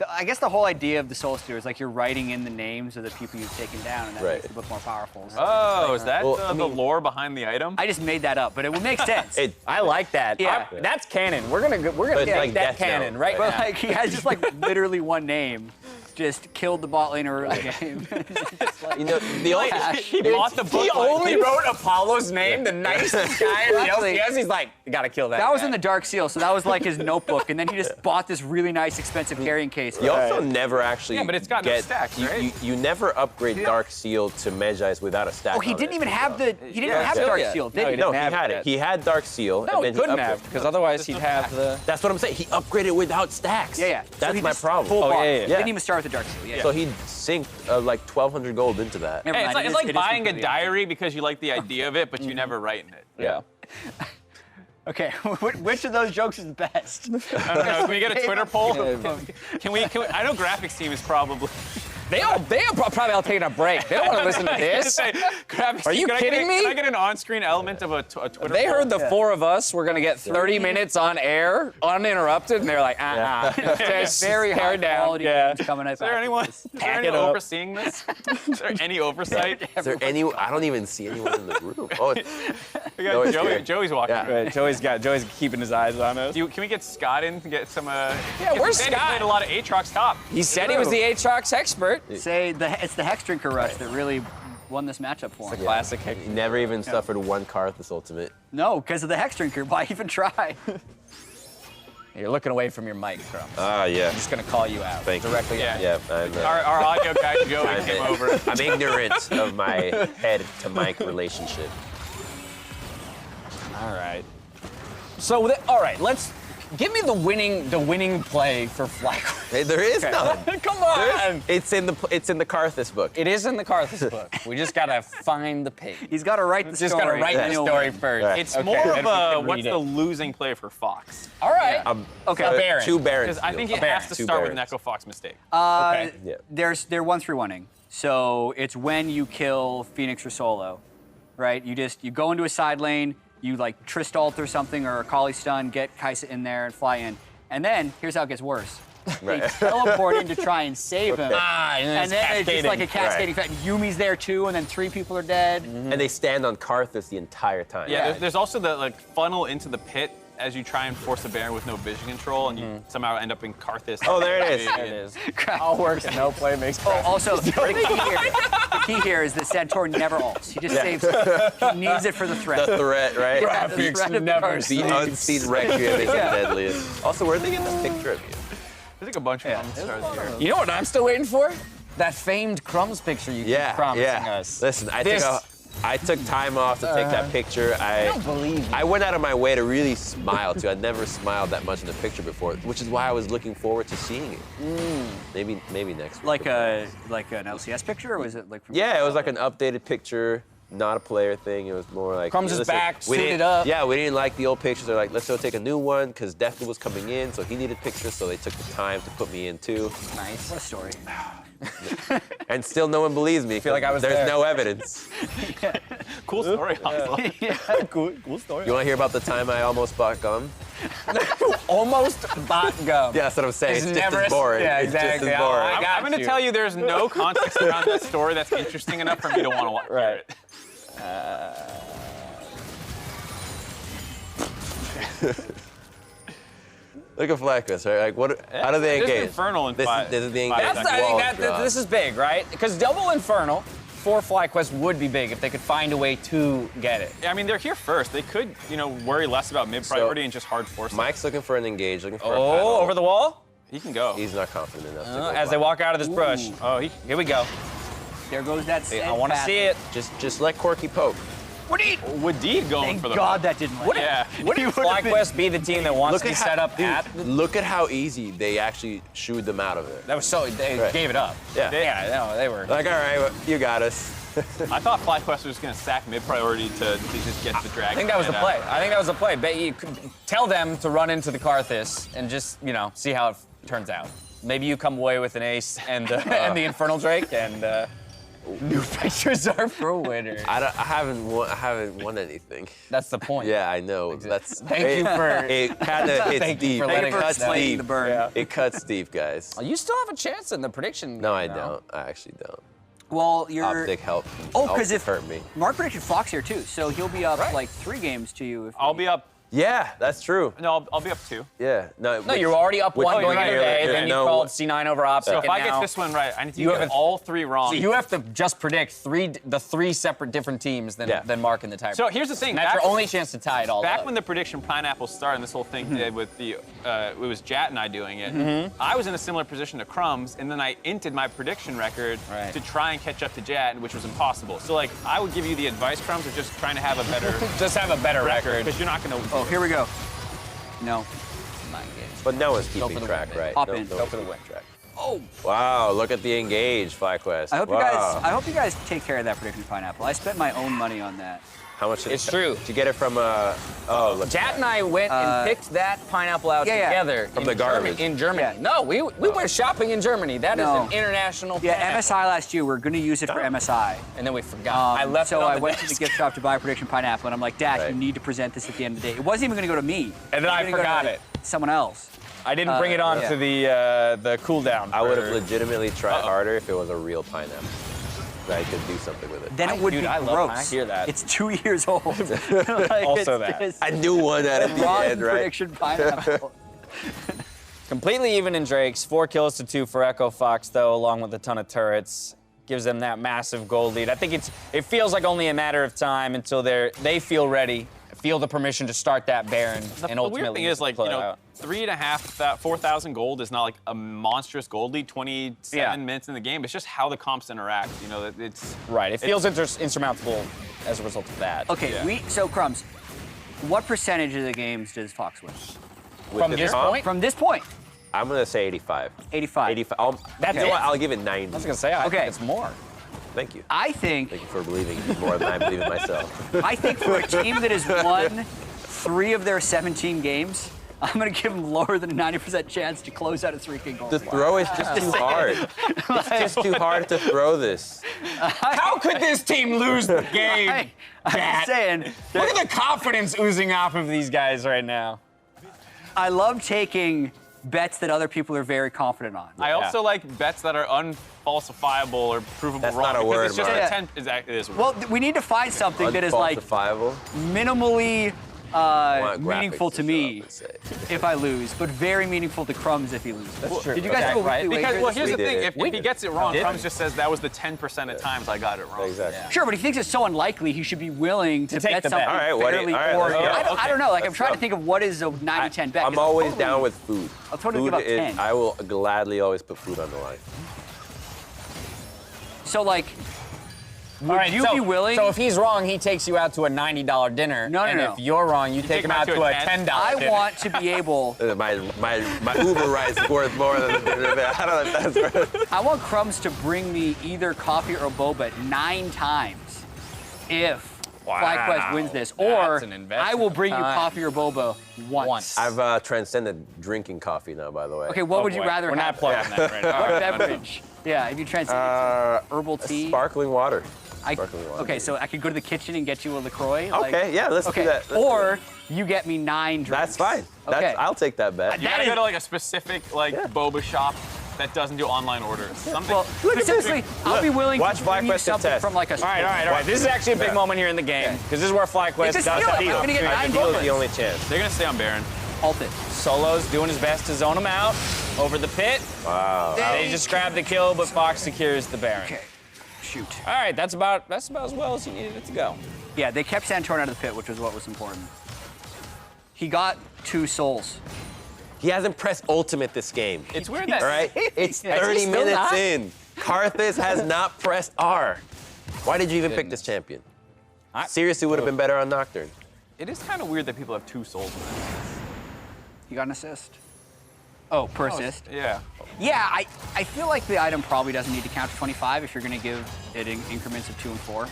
S4: I guess the whole idea of the Soul Stealer is like you're writing in the names of the people you've taken down, and that makes the book more powerful. So
S3: oh, is that the lore behind the item?
S4: I just made that up, but it would make sense.
S2: I like that.
S4: Yeah.
S2: That's canon. We're gonna get
S1: like
S2: that
S1: Death
S2: canon
S1: Note.
S2: right
S4: But
S2: now.
S4: like he has just like literally one name, just killed the bot laner early game.
S1: You know, the only
S3: He bought the book.
S2: He only wrote Apollo's name, the nicest guy in the LCS. He's like, you gotta kill that.
S4: That was
S2: guy.
S4: in the Dark Seal, so that was like his notebook, and then he just bought this really nice, expensive carrying case.
S1: You also never actually
S3: but it's got no stacks, right?
S1: You never upgrade Dark Seal to Magize without a stack.
S4: Oh, he
S1: on
S4: didn't
S1: it.
S4: even have the. He didn't have Dark Seal, did he?
S1: No, he had it. He had Dark Seal.
S2: No,
S1: and
S2: he
S1: then
S2: couldn't
S1: upgraded.
S2: have, because otherwise he'd have the.
S1: That's what I'm saying. He upgraded without stacks.
S4: Yeah.
S1: That's
S4: so
S1: my problem.
S4: Full bar.
S2: yeah.
S4: Didn't even start with worth a dark seal. Yeah.
S1: So he synced like 1,200 gold into that.
S3: Hey, it's like buying a diary because you like the idea of it, but you never write in it.
S1: Yeah.
S4: Okay, which of those jokes is the best?
S3: I don't know. Can we get a Twitter poll? Can we? I know graphics team is probably.
S2: They are probably all taking a break. They don't want to listen to this. Are you kidding me?
S3: Can I get an on-screen element of a Twitter
S2: They
S3: poll?
S2: heard the four of us were going to get 30 minutes on air, uninterrupted, and they're like, Just
S4: Very high quality games coming up.
S3: Is there anyone overseeing this? Is there any oversight?
S1: Is there any? I don't even see anyone in the room. Oh,
S3: We got Joey's walking.
S1: Yeah.
S2: Right, Joey's keeping his eyes on us.
S3: Can we get Scott in to get some?
S2: Where's
S3: He
S2: Scott?
S3: played a lot of Aatrox top.
S2: He said he was the Aatrox expert.
S4: Say it's the Hex Drinker Rush that really won this matchup for him.
S2: Classic.
S1: he never even suffered one Karthus ultimate.
S4: No, because of the Hex Drinker. Why even try?
S2: You're looking away from your mic, Crumbs.
S1: Yeah.
S2: I'm just going to call you out.
S1: Thank you.
S2: Directly.
S3: Yeah.
S1: I'm,
S3: Our audio guy Joey came over.
S1: I'm ignorant of my head to mic relationship.
S2: All right. So, all right, let's give me the winning play for FlyQuest.
S1: Hey, there is none.
S2: Come on.
S1: It's in the Karthus book.
S2: It is in the Karthus book. We just gotta find the page.
S4: He's got to write the story.
S2: Just gotta write the story first.
S1: Right.
S3: It's
S2: Okay,
S3: more
S2: then
S3: of
S2: we
S3: a
S2: can
S3: what's
S2: read
S3: the
S2: it.
S3: losing play for Fox?
S2: All right.
S4: Okay.
S2: A Baron.
S1: 2 Barons.
S3: Because I think
S1: field.
S3: it has to
S1: Two
S3: start with
S1: Barons.
S3: Neko Fox mistake.
S2: Okay.
S1: Yeah.
S4: They're 1-3-1ing. So it's when you kill Phoenix or Solo, right? You go into a side lane, you like Trist ult or something or Akali stun, get Kaisa in there and fly in. And then, here's how it gets worse.
S1: Right.
S4: They teleport in to try and save him.
S2: And
S4: then it's just like a cascading
S1: Right.
S4: effect. Yumi's there too, and then 3 people are dead.
S1: And they stand on Karthus the entire time.
S3: Yeah, there's also the like funnel into the pit as you try and force a Baron with no vision control, and you somehow end up in Karthus.
S1: Oh, there it is.
S2: There it is. All works, no play makes perfect.
S4: Also, the key here is that Santorin never ults. He just saves it. He needs it for the threat.
S1: The threat, right?
S4: Yeah, the threat of
S2: never
S4: the
S1: The unseen Requiem is the deadliest. Also, where'd they get this picture of you?
S3: There's like a bunch of comments here.
S2: You know what I'm still waiting for? That famed Crumbs picture you keep promising us.
S1: Listen, I took time off to take that picture. I
S2: don't believe you.
S1: I went out of my way to really smile too. I'd never smiled that much in a picture before, which is why I was looking forward to seeing it. Maybe next week.
S4: Like an LCS picture, or was it like? From
S1: Yeah, it was like an updated picture, not a player thing. It was more like
S2: Crumbs is
S1: listen,
S2: back,
S1: we
S2: suited
S1: didn't-
S2: up.
S1: Yeah, we didn't like the old pictures. They're like, let's go take a new one because Deathloop was coming in, so he needed pictures, so they took the time to put me in too.
S2: Nice.
S4: What a story.
S1: And still no one believes me.
S2: feel like I was
S1: There's
S2: there.
S1: no evidence.
S3: Cool story.
S2: Cool story.
S1: You want to hear about the time I almost bought gum?
S2: Almost bot gum.
S1: Yeah, that's what I'm saying. It's just
S2: never
S1: as boring.
S2: Yeah,
S1: It's just
S2: exactly.
S1: as boring.
S2: I got
S3: I'm going to
S2: you.
S3: tell you there's no context around that story that's interesting enough for me to want to watch it.
S1: Look at FlyQuest, right? Like, what? How do they
S3: There's
S1: engage?
S3: Infernal in
S1: This
S3: five.
S1: is the
S3: five
S1: engage.
S2: That's I think that this is big, right? Because double Infernal for FlyQuest would be big if they could find a way to get it.
S3: I mean, they're here first. They could, worry less about mid priority and just hard force.
S1: Mike's looking for an engage, looking for a
S2: Oh,
S1: battle.
S2: over the wall?
S3: He can go.
S1: He's not confident enough to go
S2: As they
S1: fly.
S2: walk out of this brush. Oh, here we go.
S4: There goes that.
S2: I want to see it.
S1: Just let Corki poke.
S3: Wadid going
S4: Thank
S3: for the
S4: God that didn't work.
S3: Yeah.
S2: Wouldn't FlyQuest be the team that wants to be set up
S1: dude,
S2: at the...
S1: Look at how easy they actually shooed them out of there.
S2: That was so... They
S1: Right.
S2: gave it up.
S1: Yeah.
S2: No, they were...
S1: Like, all right, well, you got us.
S3: I thought FlyQuest was going to sack mid priority to just get the dragon.
S2: I think that was the play. I think that was the play. But you could tell them to run into the Karthus and just, see how it turns out. Maybe you come away with an ace and the Infernal Drake, and new pictures are for winners.
S1: I haven't won anything.
S2: That's the point.
S1: Yeah, I know. That's
S2: Thank you for...
S1: It kind of hits
S2: Thank you
S1: deep.
S2: for
S1: It
S2: letting us
S1: cuts
S2: know.
S1: deep.
S4: The burn.
S2: Yeah.
S1: It cuts deep, guys.
S2: You still have a chance in the prediction.
S1: No, I
S2: game,
S1: don't. I actually don't.
S4: Well, you're.
S1: Optic help.
S4: Oh, because if
S1: hurt me.
S4: Mark predicted Fox here too, so he'll be up
S2: Right.
S4: like 3 games to you. If
S3: I'll be up.
S1: Yeah, that's true.
S3: No, I'll be up 2.
S1: Yeah. No,
S2: No, you're already up
S1: which-
S2: one going
S1: right,
S2: into
S1: right,
S2: day,
S1: right,
S2: then you
S1: no,
S2: called C9 over Optic.
S3: So if
S2: and
S3: I get
S2: now-
S3: this one right, I need to
S2: You
S3: get
S2: have a-
S3: all 3 wrong.
S2: So you have to just predict the three separate different teams than Mark in the tiebreaker.
S3: So here's the thing.
S2: And that's your only chance to tie it all
S3: Back
S2: up.
S3: when the prediction pineapple started and this whole thing did with the, it was Jat and I doing it, I was in a similar position to Crumbs, and then I inted my prediction record
S2: Right.
S3: to try and catch up to Jat, which was impossible. So like, I would give you the advice, Crumbs, of just trying to have a better
S2: Just have a better record.
S3: because you're not going to.
S4: Oh, here we go. No.
S2: Mind games.
S1: But no one's
S2: Go
S1: keeping
S2: for the
S1: track,
S2: win,
S1: right?
S4: Hop
S1: No-
S4: in.
S1: no
S2: Go
S1: one's
S2: for the
S1: keeping
S2: win.
S1: track.
S4: Oh.
S1: Wow, look at the engage, FlyQuest.
S4: I hope you guys take care of that prediction pineapple. I spent my own money on that.
S1: How much?
S2: It's true.
S1: Did you get it from? Look.
S2: Jat and I went and picked that pineapple out together
S1: from the garbage
S2: in Germany.
S4: Yeah.
S2: No, we went shopping in Germany. That is an international.
S4: Yeah,
S2: pineapple.
S4: MSI last year. We're going to use it for MSI.
S2: And then we forgot. I left.
S4: So
S2: it on
S4: I
S2: the
S4: went
S2: desk.
S4: to the gift shop to buy a prediction pineapple, and I'm like, Dad, you need to present this at the end of the day. It wasn't even going to go to me.
S2: And then I forgot it.
S4: Someone else.
S2: I didn't bring it on to the cooldown.
S1: I would have legitimately tried harder if it was a real pineapple. That I could do something with it.
S4: Then it would be gross.
S2: I hear that.
S4: It's 2 years old.
S2: Also that.
S1: I knew one at the end, right?
S4: Prediction pineapple.
S2: Completely even in Drakes. 4 kills to 2 for Echo Fox, though, along with a ton of turrets. Gives them that massive gold lead. I think it feels like only a matter of time until they feel ready, feel the permission to start that Baron, and ultimately.
S3: The weird thing is, like, 3.5, 4,000 gold is not like a monstrous gold lead. 27 minutes in the game. It's just how the comps interact. You know, it's
S2: right. It feels insurmountable as a result of that.
S4: Okay, so Crumbs, what percentage of the games does Fox win?
S2: From this point?
S4: From this point.
S1: I'm gonna say 85.
S4: 85.
S1: 85.
S2: That's
S1: you know what? I'll give it 90.
S2: I was gonna say I think it's more.
S1: Thank you.
S4: Thank
S1: you for believing in me more than I believe in myself.
S4: I think for a team that has won 3 of their 17 games, I'm going to give them lower than a 90% chance to close out a 3K goal.
S1: The throw is just too hard. It's just too hard to throw this.
S2: How could this team lose the game?
S4: I'm saying.
S2: Look at the confidence oozing off of these guys right now.
S4: I love taking bets that other people are very confident on.
S3: I also like bets that are unfalsifiable or provable
S1: That's
S3: wrong.
S1: not a word,
S3: it's just
S1: Mark.
S3: a 10. It is.
S4: Well, we need to find something that is like minimally meaningful to me if I lose, but very meaningful to Crumbs if he loses.
S2: That's true.
S4: Did you guys do a weekly wager?
S3: Because, well, here's the thing.
S1: did.
S3: If he gets it wrong, Crumbs just says that was the 10% of times I got it wrong.
S1: Exactly.
S4: Sure, but he thinks it's so unlikely he should be willing to
S2: take
S4: bet
S2: the
S4: something
S2: bet.
S1: All right,
S4: fairly I don't know. Like, I'm trying to think of what is a 90-10 bet.
S1: I'm always down with food.
S4: I'll totally give up 10.
S1: I will gladly always put food on the line.
S4: So, like, would you be willing?
S2: So if he's wrong, he takes you out to a $90 dinner.
S4: No.
S2: And if you're wrong, you take him out to a $10 dinner.
S4: I want to be able.
S1: My Uber ride's worth more than the dinner. I don't know if that's right.
S4: I want Crumbs to bring me either coffee or boba 9 times if FlyQuest wins this. Or I will bring you coffee or boba once.
S1: I've transcended drinking coffee now, by the way.
S4: Okay, what would you rather
S2: We're
S4: have?
S2: not plugging that right now.
S4: What beverage? Yeah, if you transcended herbal tea.
S1: Sparkling water.
S4: Okay, so I could go to the kitchen and get you a LaCroix?
S1: Okay, yeah, let's do that.
S4: Or you get me 9 drinks.
S1: That's fine.
S4: Okay.
S1: I'll take that bet.
S3: You gotta go to like a specific boba shop that doesn't do online orders. Something.
S4: Well, specifically, I'll be willing to bring you
S1: FlyQuest
S4: something
S1: test.
S4: from like a store.
S2: All right. This is actually a big moment here in the game, because this is where FlyQuest does
S4: steal.
S2: the
S4: I'm
S2: deal.
S4: gonna get 9
S1: Deal is
S4: bobas.
S1: the only chance.
S3: They're gonna stay on Baron.
S4: Ult it.
S2: Solo's doing his best to zone him out over the pit.
S1: Wow.
S2: They just grabbed the kill, but Fox secures the Baron.
S4: Okay. Shoot.
S2: All right, that's about as well as you needed it to go.
S4: Yeah, they kept Santorin out of the pit, which was what was important. He got 2 souls.
S1: He hasn't pressed ultimate this game.
S3: It's weird that.
S1: All right? It's 30 minutes in. Karthus has not pressed R. Why did you even pick this champion? Seriously, would have been better on Nocturne.
S3: It is kind of weird that people have 2 souls.
S4: You got an assist? Oh, per assist?
S3: Yeah.
S4: Yeah, I feel like the item probably doesn't need to count to 25 if you're going to give it in increments of 2 and 4.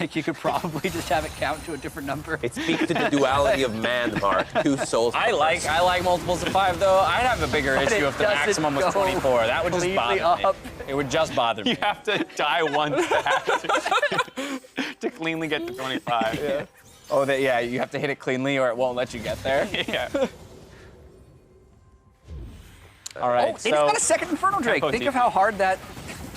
S4: Like, you could probably just have it count to a different number.
S1: It speaks to the duality of man, Mark. 2 souls.
S2: I like multiples of 5 though. I'd have a bigger issue if the maximum was 24. That would just bother me. It would just bother me.
S3: You have to die once to cleanly get to 25.
S2: Yeah. Oh, you have to hit it cleanly or it won't let you get there.
S3: Yeah.
S2: All right.
S4: It's got a second Infernal Drake. Think of how hard that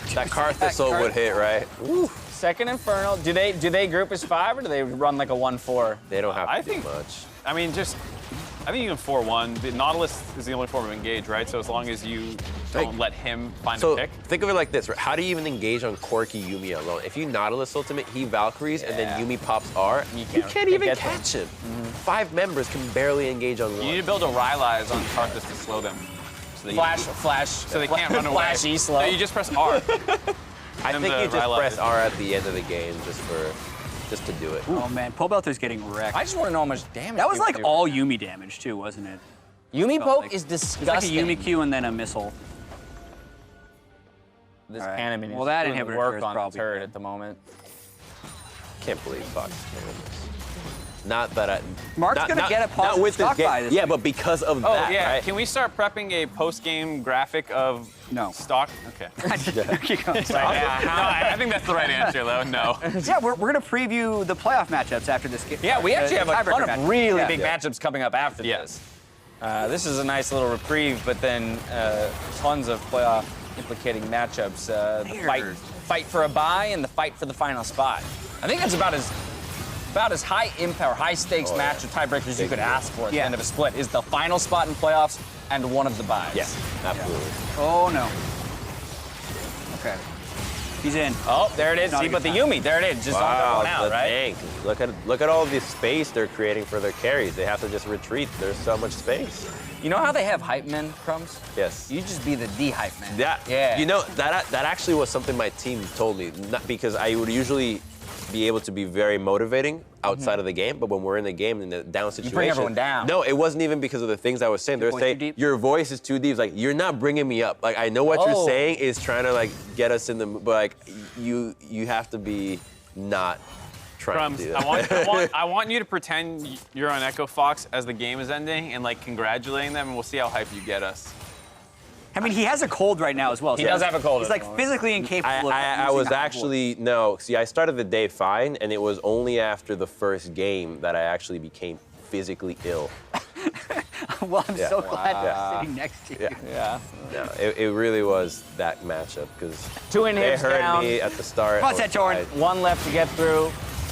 S1: Karthus would hit, right? Woo.
S2: Second Infernal. Do they group as 5 or do they run like a 1-4?
S1: They don't have
S3: I
S1: to do
S3: think
S1: much.
S3: I mean, I think you can 4-1. The Nautilus is the only form of engage, right? So as long as you don't let him find a pick.
S1: Think of it like this, right? How do you even engage on Corki Yuumi alone? If you Nautilus ultimate, he Valkyries, and then Yuumi pops R, you can't even catch him. 5 members can barely engage on 1.
S3: You need to build a Rylai's on Karthus to slow them. So
S2: Flash.
S3: So they can't run away.
S2: Flash E-slow.
S3: No, you just press R.
S1: I think you just press R at the end of the game just to do it.
S4: Oh man, Pobelter's getting wrecked.
S2: I just want to know how much damage.
S4: That was like all Yuumi damage too, wasn't it?
S2: Yuumi poke is disgusting.
S4: It's like a Yuumi Q and then a missile.
S2: this cannon
S4: well, that
S2: doing the
S4: inhibitor
S2: work
S4: is
S2: on the
S4: probably
S2: turret
S4: dead.
S2: at the moment.
S1: Can't believe Fox is doing this. Not that I.
S4: Mark's gonna get a positive stock buy this
S1: Yeah,
S4: week.
S1: but because of
S3: Oh,
S1: that,
S3: yeah.
S1: right?
S3: Can we start prepping a post-game graphic of stock? Okay. I think that's the right answer, though. No.
S4: Yeah, we're going to preview the playoff matchups after this game.
S2: Yeah, we actually have a ton of really big
S1: Yeah.
S2: matchups coming up after this. This is a nice little reprieve, but then tons of playoff implicating matchups. The fight for a bye and the fight for the final spot. I think that's about as high impact or high stakes match or tiebreakers you could ask for at the end of a split is the final spot in playoffs and one of the byes.
S1: Yes, absolutely.
S4: Oh no. Okay. He's in.
S2: Oh, there it is. See, but the Yuumi, there it is, just on the out, right?
S1: Tank. Look at all the space they're creating for their carries. They have to just retreat. There's so much space.
S2: You know how they have hype men, Crumbs?
S1: Yes.
S2: You just be the D-hype man.
S1: Yeah. You know, that actually was something my team told me, not because I would usually be able to be very motivating outside of the game, but when we're in the game in the down situation,
S2: you bring everyone down.
S1: No, it wasn't even because of the things I was saying. They were saying your voice is too deep. Like you're not bringing me up. Like I know what you're saying is trying to like get us in the, but like you have to be not trying to do that.
S3: I want you to pretend you're on Echo Fox as the game is ending and like congratulating them, and we'll see how hype you get us.
S4: I mean, he has a cold right now as well.
S2: He does have a cold.
S4: He's like physically incapable of
S1: I was actually, see, I started the day fine, and it was only after the first game that I actually became physically ill.
S4: Well, I'm so glad you're sitting next to you.
S2: Yeah.
S1: No, it really was that matchup, because
S2: Two
S1: they
S2: inhibs
S1: heard
S2: down.
S1: me at the start.
S4: Come on, Santorin.
S2: One left to get through.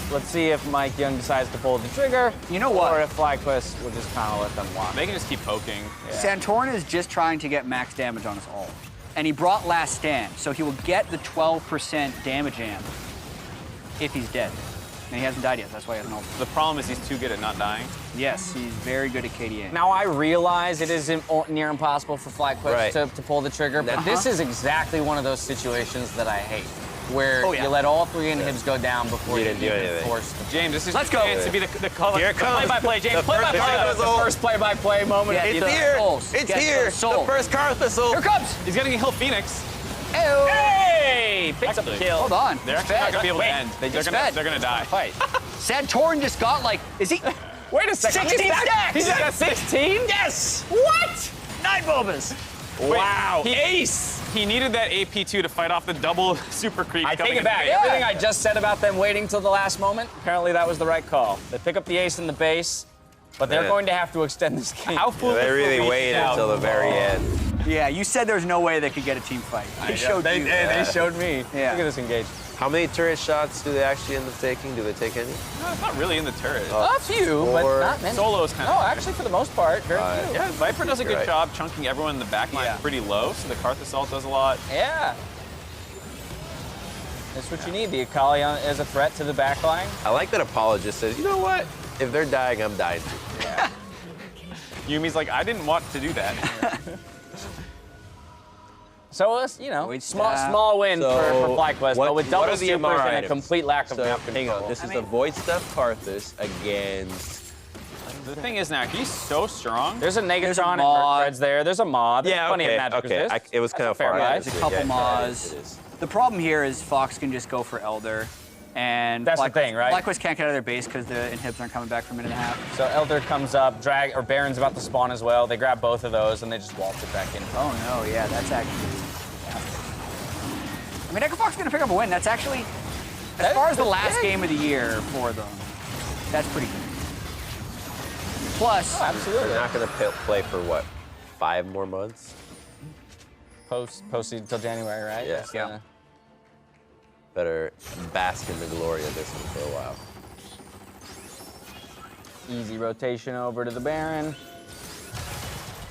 S2: Let's see if MikeYeung decides to pull the trigger.
S4: You know what?
S2: Or if FlyQuest will just kind of let them walk.
S3: They can just keep poking.
S4: Santorin is just trying to get max damage on his ult. And he brought Last Stand, so he will get the 12% damage amp if he's dead. And he hasn't died yet, that's why he hasn't ulted.
S3: The problem is he's too good at not dying.
S4: Yes, he's very good at KDA.
S2: Now, I realize it is near impossible for FlyQuest to pull the trigger, but this is exactly one of those situations that I hate, where you let all three inhibs go down before you even force them.
S3: James, this is
S4: Let's
S3: your
S4: go.
S3: chance to be the
S2: Play-by-play, James. Play-by-play. The first play-by-play moment.
S1: It's here. It's here. The first Karthus ult.
S4: Here comes.
S3: He's gonna get Hill Phoenix.
S2: Hey! Picks up the kill.
S4: Hold on.
S3: They're actually not gonna be able to end. They're gonna die.
S2: Fight.
S4: Santorin just got like, is he?
S2: Wait a second.
S4: 16 stacks.
S2: He's got 16?
S4: Yes. What? 9 bombas.
S2: Wow.
S3: Ace! He needed that AP2 to fight off the double super creep.
S2: I take it back. Everything I just said about them waiting till the last moment, apparently that was the right call. They pick up the ace in the base, but they're going to have to extend this game.
S3: How foolish.
S1: They really waited until the very end.
S4: Yeah, you said there's no way they could get a team fight. They showed you.
S2: They showed me.
S4: Yeah.
S2: Look at this engagement.
S1: How many turret shots do they actually end up taking? Do they take any?
S3: No, it's not really in the turret.
S2: A few, but not many.
S3: Solo's kind
S2: No,
S3: of.
S2: actually, for the most part, very few.
S3: Yeah, Viper does a good job chunking everyone in the back line pretty low, so the Karthus ult does a lot.
S2: Yeah. That's what you need, the Akali as a threat to the back line.
S1: I like that Apologist says, you know what? If they're dying, I'm dying too.
S2: Yeah.
S3: Yuumi's like, I didn't want to do that.
S2: So, you know, small win for FlyQuest, but with double supers and a complete lack of map control.
S1: Hang on, this is a Void Stuff Karthus against...
S3: The thing is now, he's so strong.
S2: There's a Negatron and Threads there. There's a mod. There's plenty of magic resist.
S1: It was kind of far.
S4: There's a couple mods. The problem here is Fox can just go for Elder. And
S2: that's the thing, right?
S4: FlyQuest can't get out of their base because the inhibs aren't coming back for a minute and a half.
S2: So Elder comes up, Baron's about to spawn as well. They grab both of those and they just waltz it back in.
S4: Oh no, yeah, that's actually... I mean, Echo Fox is going to pick up a win. That's actually, as far as the last game of the year for them, that's pretty good. Plus...
S2: Oh, absolutely.
S1: They're not going to play for, what, 5 more months?
S2: Posted until January, right?
S1: Yeah.
S2: Yeah.
S1: Better bask in the glory of this one for a while.
S2: Easy rotation over to the Baron.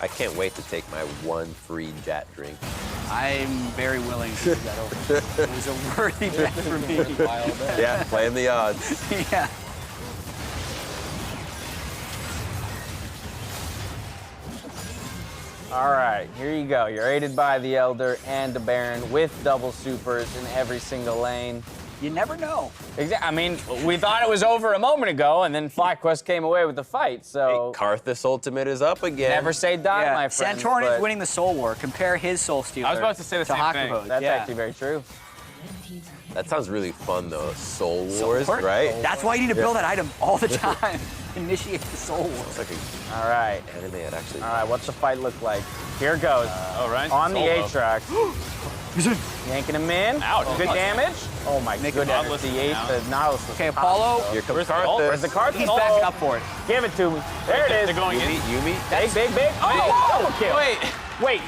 S1: I can't wait to take my 1 free Jat drink.
S4: I'm very willing to do that over. It was a worthy bet for me.
S1: Yeah, playing the odds.
S4: Yeah.
S2: All right, here you go. You're aided by the Elder and the Baron with double supers in every single lane.
S4: You never know.
S2: Exactly. I mean, we thought it was over a moment ago, and then FlyQuest came away with the fight, so...
S1: Hey, Karthus ultimate is up again.
S2: Never say die, my friend.
S4: Santorin is winning the Soul War. Compare his Soul Stealer
S3: I was about to say the same
S4: Hakuho.
S3: thing.
S2: That's actually very true.
S1: That sounds really fun, though. Soul Wars, right?
S4: That's why you need to build that item all the time. Initiate the Soul War.
S1: It's like a
S2: All right.
S1: anime it actually.
S2: All right, what's the fight look like? Here goes.
S3: All right.
S2: On the
S3: Solo.
S2: Aatrox. Yanking him in.
S3: Ouch.
S2: Good damage. Oh my goodness.
S3: Nautilus
S2: The 8th,
S3: down.
S2: the Nautilus.
S4: Okay, Apollo.
S1: Here comes
S3: Where's the
S1: Karthus.
S3: ult?
S2: Where's the Karthus?
S4: He's backing up for it.
S2: Give it to me. There it is.
S3: They're going in.
S1: Yuumi?
S2: Big. Oh, double kill.
S3: Wait.
S2: Wait,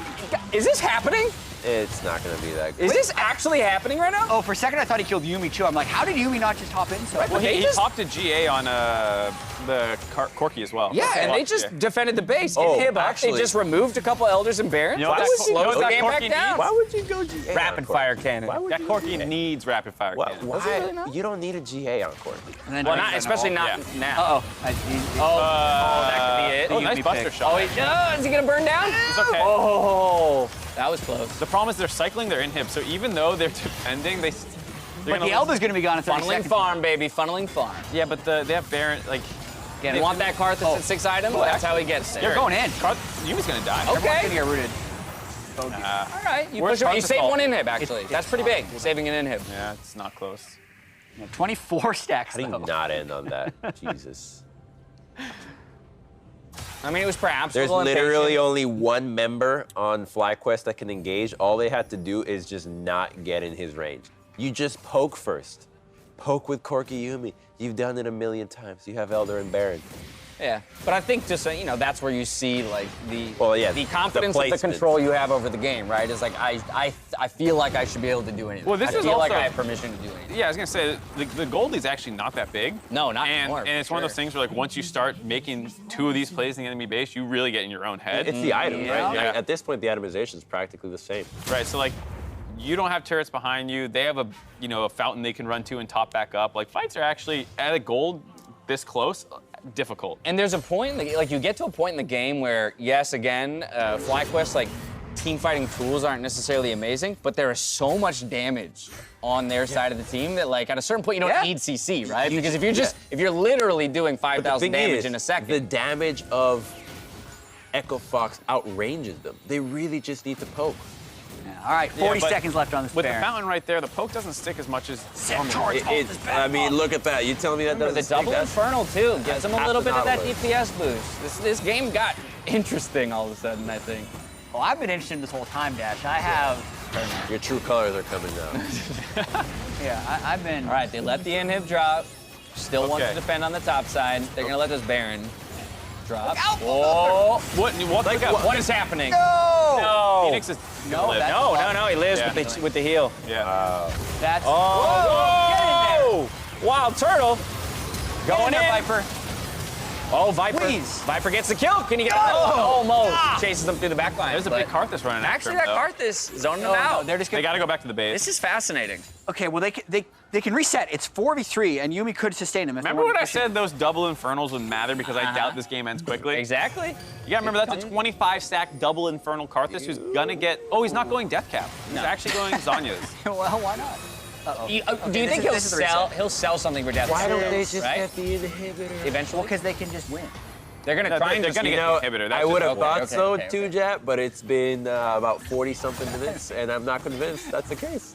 S2: is this happening?
S1: It's not gonna be that good.
S2: Is this actually happening right now?
S4: Oh, for a second I thought he killed Yuumi too. I'm like, how did Yuumi not just hop in? So
S3: Well,
S2: They
S3: he
S2: just-
S3: popped a GA on the Corki as well.
S2: Yeah, and they just
S3: Yeah.
S2: defended the base.
S1: Oh,
S2: In Hib-Up,
S1: actually-
S2: they just removed a couple Elders and Barons.
S3: You know
S2: That
S3: what that-
S2: slows
S3: you know
S2: the
S3: what
S2: game
S3: that
S2: back
S3: Corki
S2: down.
S3: needs?
S1: Why would you go GA?
S2: Rapid
S1: on
S2: fire
S1: Corki?
S2: cannon.
S1: Why would
S3: That
S1: you
S3: Corki
S1: GA?
S3: needs rapid fire
S1: Why?
S3: cannon.
S1: You don't need a GA on Corki.
S4: And then
S2: Well, not, especially not
S3: Yeah.
S2: now.
S4: Uh-oh.
S2: Oh, that could be it.
S3: Oh, nice
S4: Yuumi
S3: buster
S4: pick.
S3: shot.
S2: Is he gonna burn down?
S3: It's okay.
S2: Oh, that was close.
S3: The problem is they're cycling their inhib, so even though they're defending, they're
S4: But
S3: gonna
S4: the Elder's gonna be gone in 30
S2: Funneling
S4: seconds.
S2: farm, baby. Funneling farm.
S3: Yeah, but they have Baron, like...
S2: You want that Karthus at 6 items? That's how he gets there.
S4: They're going in.
S3: Yumi's gonna die.
S2: Okay.
S4: Everyone's gonna get rooted.
S2: All right, you
S3: Where's
S2: push him. You
S3: Karthus
S2: save
S3: ult?
S2: one inhib, actually. That's pretty big, saving an inhib.
S3: Yeah, it's not close.
S4: Yeah, 24 stacks
S1: How do
S4: though.
S1: you not end on that? Jesus.
S2: I mean, it was perhaps a
S1: There's
S2: little
S1: literally
S2: impatient.
S1: only one member on FlyQuest that can engage. All they had to do is just not get in his range. You just poke first. Poke with Corki Yuumi. You've done it a million times. You have Elder and Baron.
S2: Yeah, but I think just that's where you see like the
S1: the
S2: confidence of the
S1: placement.
S2: control you have over the game, right? Is like I feel like I should be able to do anything.
S3: Well, this
S2: I
S3: is
S2: feel like
S3: also-
S2: I have permission to do anything.
S3: Yeah, I was gonna say, the Goldie's actually not that big.
S2: No, not
S3: and,
S2: anymore,
S3: and
S2: for
S3: it's one of those
S2: sure.
S3: things where, like, once you start making 2 of these plays in the enemy base, you really get in your own head.
S1: It's the item, right?
S3: Yeah.
S1: At this point, the itemization is practically the same.
S3: Right, so, like, you don't have turrets behind you. They have a fountain they can run to and top back up. Like, fights are actually, at a gold this close, difficult.
S2: And there's a point, like you get to a point in the game where, yes, again, FlyQuest, like, team fighting tools aren't necessarily amazing, but there is so much damage on their side of the team that, like, at a certain point, you don't need CC, right? Because if you're literally doing 5,000 damage in a second.
S1: The damage of Echo Fox outranges them. They really just need to poke.
S4: Yeah, all right, 40
S3: but
S4: seconds left on this
S3: With
S4: Baron.
S3: the fountain right there, the poke doesn't stick as much as
S1: I mean, look at that. You telling me that doesn't
S2: The
S1: stick?
S2: double
S1: That's-
S2: Infernal, too, gives them a
S1: half
S2: little
S1: the
S2: bit of that
S1: Nautilus.
S2: DPS boost. This game got interesting all of a sudden, I think.
S4: Well, I've been interested in this whole time, Dash. I have,
S1: Your true colors are coming out.
S4: I've been.
S2: All right, they let the inhib drop. Still want to
S3: Okay.
S2: defend on the top side. They're going to let this Baron drop.
S4: out.
S2: Oh,
S3: What
S2: what is happening?
S4: No!
S3: Phoenix is
S4: No,
S3: live.
S4: that's-
S2: No, he lives
S3: Yeah.
S2: with the heal.
S3: Yeah.
S4: That's.
S2: Oh, Wild Turtle.
S4: Get in
S2: Going
S4: there,
S2: in.
S4: Viper.
S2: Oh, Viper.
S4: Please.
S2: Viper gets the kill. Can he get it? Almost. Chases them through the back line.
S3: There's a
S2: but-
S3: big Karthus running after
S2: Actually,
S3: him,
S2: that
S3: though.
S2: Karthus zoning
S4: No,
S2: him
S4: no,
S2: out.
S4: they're just
S3: They
S4: gonna.
S3: got to go back to the base.
S2: This is fascinating.
S4: Okay, well they can reset. It's 4v3, and Yuumi could sustain him. If they
S3: Remember
S4: want
S3: what
S4: to
S3: I
S4: push it.
S3: said? Those double Infernals would matter because I doubt this game ends quickly.
S2: Exactly.
S3: You gotta remember that's a 25 stack double Infernal Karthus who's gonna get. Oh, he's not going Death Cap. He's actually going Zanya's.
S4: Well, why not?
S2: Do you
S4: this
S2: think
S4: is-
S2: he'll
S4: this is the reset.
S2: He'll sell something for Death?
S1: Why don't they
S2: Capitals,
S1: just
S2: right?
S1: get the inhibitor?
S2: Eventually?
S4: Because they can just win.
S2: They're gonna
S3: No,
S2: try and
S3: they're
S2: just
S3: gonna
S1: You
S3: get
S1: know,
S3: the inhibitor.
S1: I
S3: That's
S1: would
S3: just-
S1: have thought
S2: okay,
S1: so
S2: okay,
S1: too,
S2: okay.
S1: Jet, but it's been about 40-something minutes, and I'm not convinced that's the case.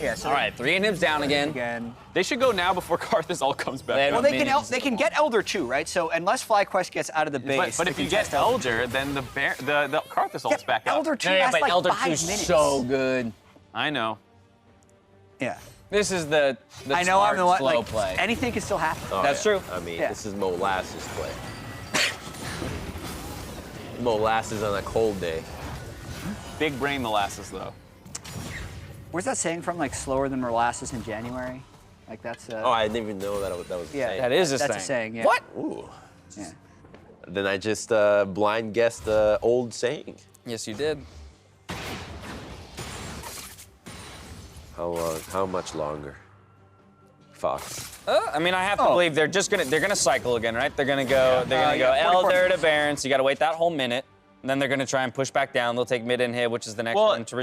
S4: Yeah. So
S2: All right, 3 inhibs down again.
S4: Again.
S3: They should go now before Karthus all comes back.
S2: They
S3: up.
S4: Well,
S2: Minions.
S4: they can get Elder too, right? So unless FlyQuest gets out of the base,
S3: But
S4: they
S3: if
S4: can
S3: you get
S4: test Elder.
S3: Elder, then the Karthus ult's back up.
S4: Elder 2
S2: Yeah,
S4: lasts
S2: but
S4: like
S2: Elder
S4: 5
S2: 2's
S4: minutes.
S2: so good.
S3: I know.
S4: Yeah.
S2: This is the
S4: I know
S2: smart,
S4: I'm the one.
S2: slow
S4: Like
S2: play.
S4: anything can still happen.
S1: Oh,
S2: That's
S1: yeah.
S2: true.
S1: I mean,
S4: Yeah.
S1: this is molasses play. Molasses on a cold day.
S3: Big brain molasses though.
S4: Where's that saying from? Like slower than molasses in January. Like that's.
S1: Oh, I didn't even know that was the
S4: Yeah,
S1: same.
S2: That is a
S4: That's
S2: saying.
S4: a saying. Yeah.
S2: What?
S1: Ooh.
S4: Yeah.
S1: Then I just blind guessed the old saying.
S2: Yes, you did.
S1: How long? How much longer? Fox.
S2: I mean, I have to believe they're gonna cycle again, right? They're gonna go
S4: yeah, 44
S2: Elder to Baron, so you gotta wait that whole minute. And then they're gonna try and push back down. They'll take mid and hit, which is the next
S3: Well,
S2: one to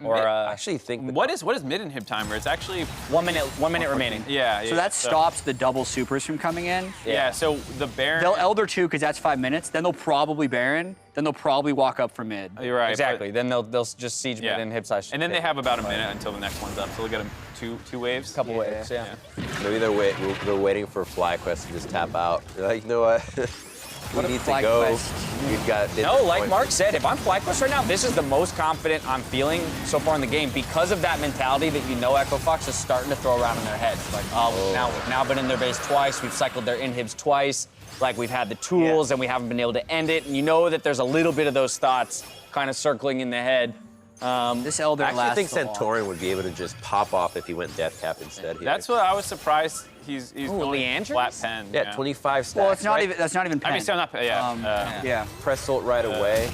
S2: Or
S1: I actually think
S3: what is mid inhib timer? It's actually
S2: 1 minute remaining.
S3: Yeah.
S4: So that stops the double supers from coming in.
S3: Yeah. So the Baron.
S4: They'll Elder 2 because that's 5 minutes. Then they'll probably Baron. Then they'll probably walk up for mid.
S3: You're right.
S2: Exactly. Then they'll just siege mid and inhib /
S3: And then they have about a minute until the next one's up. So they'll get two waves.
S2: couple waves. Yeah.
S1: maybe they're waiting for FlyQuest to just tap out. They're like, you know what? We need to go. We've got.
S2: No, like Mark said, if I'm FlyQuest right now, this is the most confident I'm feeling so far in the game because of that mentality that you know Echo Fox is starting to throw around in their heads. Like, we've now been in their base twice. We've cycled their inhibs twice. Like, we've had the tools and we haven't been able to end it. And you know that there's a little bit of those thoughts kind of circling in the head.
S4: This Elder lasts.
S1: I think Santorin would be able to just pop off if he went death cap instead. Here.
S3: That's what I was surprised. He's going
S2: Leandris?
S3: flat pen.
S1: Yeah, 25 stacks.
S4: Well, it's not
S1: right?
S4: even. That's not even pen.
S3: I mean, still not.
S4: Yeah.
S1: Press ult right away.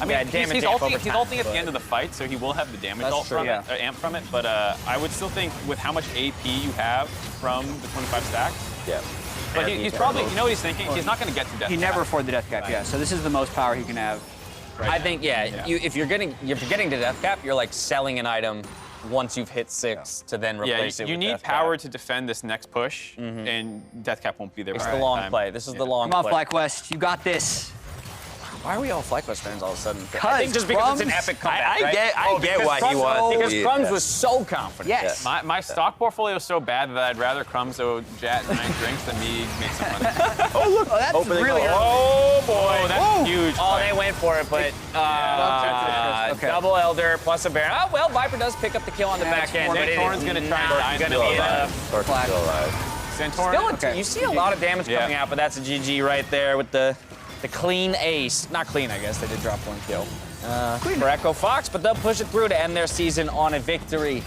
S3: I mean, he's ulting at the end of the fight, so he will have the damage ult from it, amp from it. But I would still think with how much AP you have from the 25 stacks.
S1: Yeah.
S3: But he's probably, you know what he's thinking? He's not going to get to death cap.
S4: He never afforded the death cap. Yeah. So this is the most power he can have.
S2: Right I think, if you're getting to death cap, you're like selling an item once you've hit 6 to then replace it with
S3: you need
S2: death
S3: power
S2: cap.
S3: to defend this next push, and death cap won't be there.
S2: It's the long play. This is the long
S4: play.
S2: play.
S4: Come on, FlyQuest. You got this.
S2: Why are we all FlyQuest fans all of a sudden?
S4: I
S2: think just because it's an epic comeback,
S1: I get why he wants.
S2: Because Crumbs was so confident.
S4: Yes.
S3: My stock portfolio is so bad that I'd rather Crumbs go Jet 9 drinks than me make some money.
S4: Oh, look. Oh, that's
S1: Opening
S4: really
S1: goal.
S3: Oh, boy. That's huge.
S2: Oh, they went for it, but
S4: Okay.
S2: double Elder plus a Baron. Oh, well, Viper does pick up the kill on the back end.
S3: Santorin's going to try and
S2: It's going to be enough.
S1: Corki's still alive.
S3: Santorin.
S2: You see a lot of damage coming out, but that's a GG right there with the clean ace. Not clean, I guess. They did drop 1 kill for Echo Fox, but they'll push it through to end their season on a victory.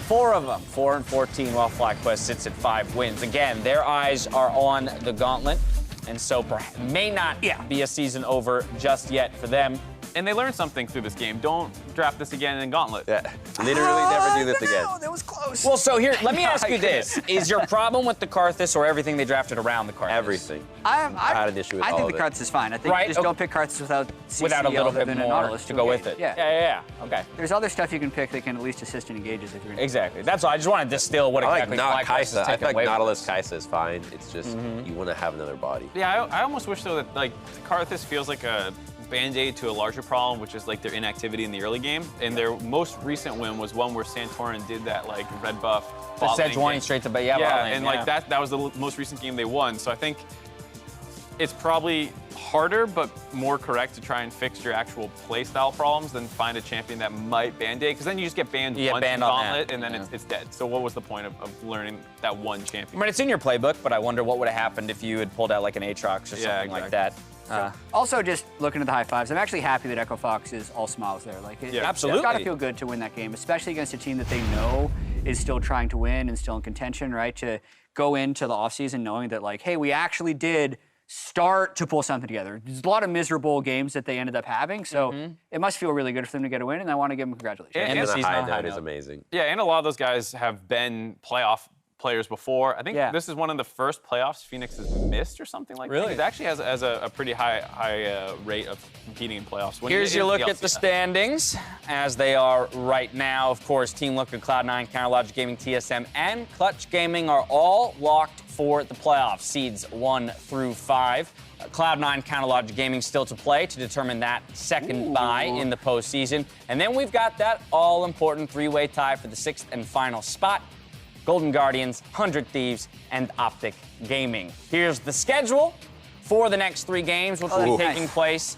S2: 4 of them, 4-14, while FlyQuest sits at 5 wins. Again, their eyes are on the gauntlet, and so may not be a season over just yet for them.
S3: And they learned something through this game. Don't draft this again in Gauntlet.
S1: Yeah, literally never do this again.
S4: That was close.
S2: Well, so here, let me ask you this. Is your problem with the Karthus or everything they drafted around the Karthus?
S1: Everything.
S4: I
S1: had an issue with
S4: I
S1: all
S4: think
S1: of
S4: the
S1: it.
S4: Karthus is fine. I think just don't pick Karthus without CC
S2: Without a little
S4: other
S2: bit
S4: than a
S2: more
S4: Nautilus
S2: to go with it.
S4: Yeah.
S2: Okay.
S4: There's other stuff you can pick that can at least assist in engages if you're gonna
S2: Exactly. That's all. I just want to distill what exactly FlyQuest
S1: Kaisa.
S2: is
S1: I
S2: taking
S1: feel like
S2: away from
S1: Nautilus
S2: this.
S1: Kaisa is fine. It's just you want to have another body.
S3: Yeah, I almost wish, though, that, like, Karthus feels like a band-aid to a larger problem, which is, like, their inactivity in the early game. And their most recent win was one where Santorin did that, like, red buff.
S2: The Sejuani straight to,
S3: like, that was the most recent game they won. So I think it's probably harder, but more correct to try and fix your actual play style problems than find a champion that might band-aid, because then you just get banned once in Gauntlet, and then it's dead. So what was the point of learning that one champion?
S2: I mean, it's in your playbook, but I wonder what would have happened if you had pulled out like an Aatrox or something like that.
S4: Also, just looking at the high fives, I'm actually happy that Echo Fox is all smiles there. Like,
S2: absolutely.
S4: It's got to feel good to win that game, especially against a team that they know is still trying to win and still in contention, right? To go into the offseason knowing that, like, hey, we actually did start to pull something together. There's a lot of miserable games that they ended up having, so it must feel really good for them to get a win, and I want to give them congratulations.
S1: And
S2: the
S1: the
S2: season
S1: high
S2: on
S1: note
S2: high
S1: is
S2: note.
S1: amazing.
S3: Yeah, and a lot of those guys have been playoff players before. I think this is one of the first playoffs Phoenix has missed or something like that. It actually has a pretty high rate of competing in playoffs.
S2: Here's your look at the standings as they are right now. Of course, Team Liquid, Cloud9, Counterlogic Gaming, TSM, and Clutch Gaming are all locked for the playoffs, seeds 1 through 5. Cloud9, Counterlogic Gaming still to play to determine that second bye in the postseason. And then we've got that all-important 3-way tie for the 6th and final spot. Golden Guardians, 100 Thieves, and Optic Gaming. Here's the schedule for the next 3 games, which will be taking place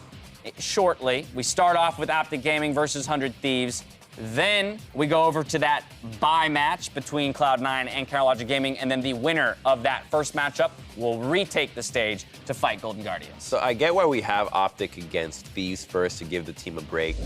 S2: shortly. We start off with Optic Gaming versus 100 Thieves. Then we go over to that bye match between Cloud9 and Counterlogic Gaming, and then the winner of that first matchup will retake the stage to fight Golden Guardians.
S1: So I get why we have Optic against Thieves first to give the team a break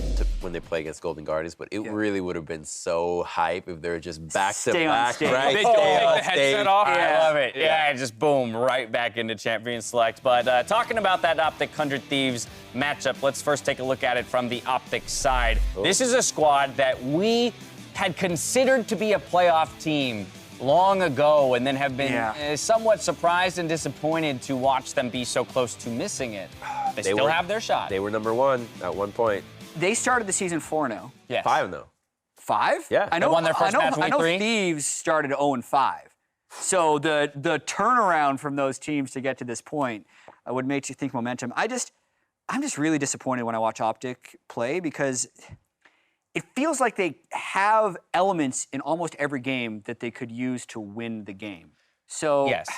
S1: when they play against Golden Guardians, but it really would have been so hype if they were just back-to-back, right?
S3: They don't take the headset off.
S2: I love it. Yeah, just boom, right back into Champion Select. But talking about that Optic 100 Thieves matchup, let's first take a look at it from the Optic side. This is a squad that we had considered to be a playoff team long ago and then have been somewhat surprised and disappointed to watch them be so close to missing it. They still have their shot.
S1: They were #1 at one point.
S4: They started the season 4-0.
S2: Yes.
S1: 5-0.
S4: 5?
S1: Yeah.
S4: I know.
S2: They won their first match
S4: I know
S2: week 3.
S4: Thieves started 0-5. So the turnaround from those teams to get to this point would make you think momentum. I'm just really disappointed when I watch Optic play because it feels like they have elements in almost every game that they could use to win the game. So
S2: Yes.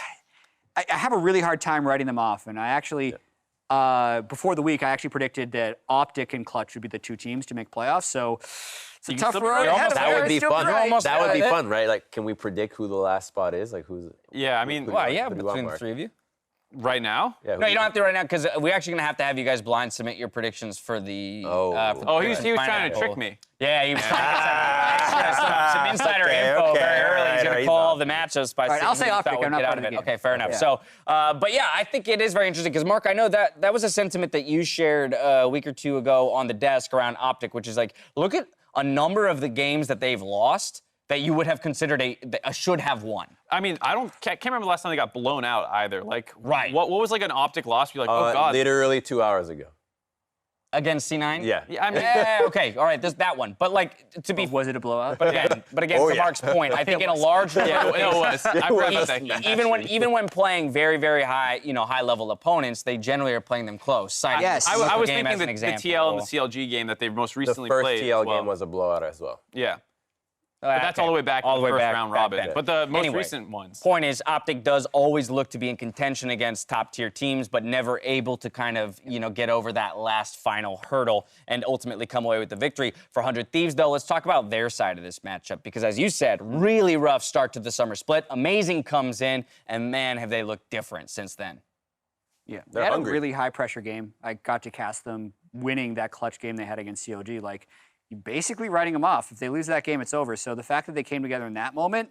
S4: I have a really hard time writing them off. And I actually, before the week, I actually predicted that Optic and Clutch would be the 2 teams to make playoffs. So it's a tough road.
S1: That would be fun.
S2: almost
S1: That would be
S2: right.
S1: fun, right? Like, can we predict who the last spot is? Like, who's?
S3: Yeah, I mean,
S2: Well, yeah,
S1: who do you
S2: between
S1: want,
S2: the 3 of you.
S3: right now?
S1: Yeah,
S2: No, you don't have to right now because we're actually going to have you guys blind submit your predictions for the.
S3: Oh, he was trying to trick me.
S2: Yeah, he was trying to get some insider info very early. He's going to call the matchups by saying
S4: I'll say
S2: who he
S4: Optic.
S2: thought would
S4: I'm not
S2: get
S4: part
S2: out
S4: of
S2: of
S4: the
S2: it.
S4: game.
S2: Okay, fair enough.
S4: Yeah.
S2: So, but yeah, I think it is very interesting because, Mark, I know that was a sentiment that you shared a week or 2 ago on the desk around Optic, which is like, look at a number of the games that they've lost that you would have considered a should have won.
S3: I mean, can't remember the last time they got blown out either. Like,
S2: Right.
S3: What was like an Optic loss? You're like, oh God.
S1: Literally 2 hours ago.
S2: Against C9?
S1: Yeah.
S3: Yeah, I mean,
S2: Yeah, okay, all right, there's that one. But like, to be,
S4: Was it a blowout?
S2: but again,
S1: Oh,
S2: to
S1: yeah.
S2: Mark's point, I think in a large number
S3: yeah,
S2: of
S3: it was. I forgot about that game.
S2: even when playing very, very high, high level opponents, they generally are playing them close. Citing
S4: Yes.
S2: the
S3: I was
S2: game
S3: thinking
S2: as an
S3: the
S2: example.
S3: TL and the CLG game that they've most
S1: The
S3: recently
S1: first
S3: played.
S1: TL
S3: as well.
S1: game was a blowout as well.
S3: Yeah. But that's all the way back to the first round robin.
S2: then.
S3: But the most
S2: Anyway,
S3: recent ones.
S2: Point is, Optic does always look to be in contention against top-tier teams, but never able to kind of, get over that last final hurdle and ultimately come away with the victory. For 100 Thieves, though, let's talk about their side of this matchup because, as you said, really rough start to the summer split. Amazing comes in, and man, have they looked different since then.
S4: Yeah,
S1: They're
S4: they had
S1: hungry.
S4: a really high-pressure game. I got to cast them winning that clutch game they had against COG. Like, you're basically writing them off. If they lose that game, it's over. So the fact that they came together in that moment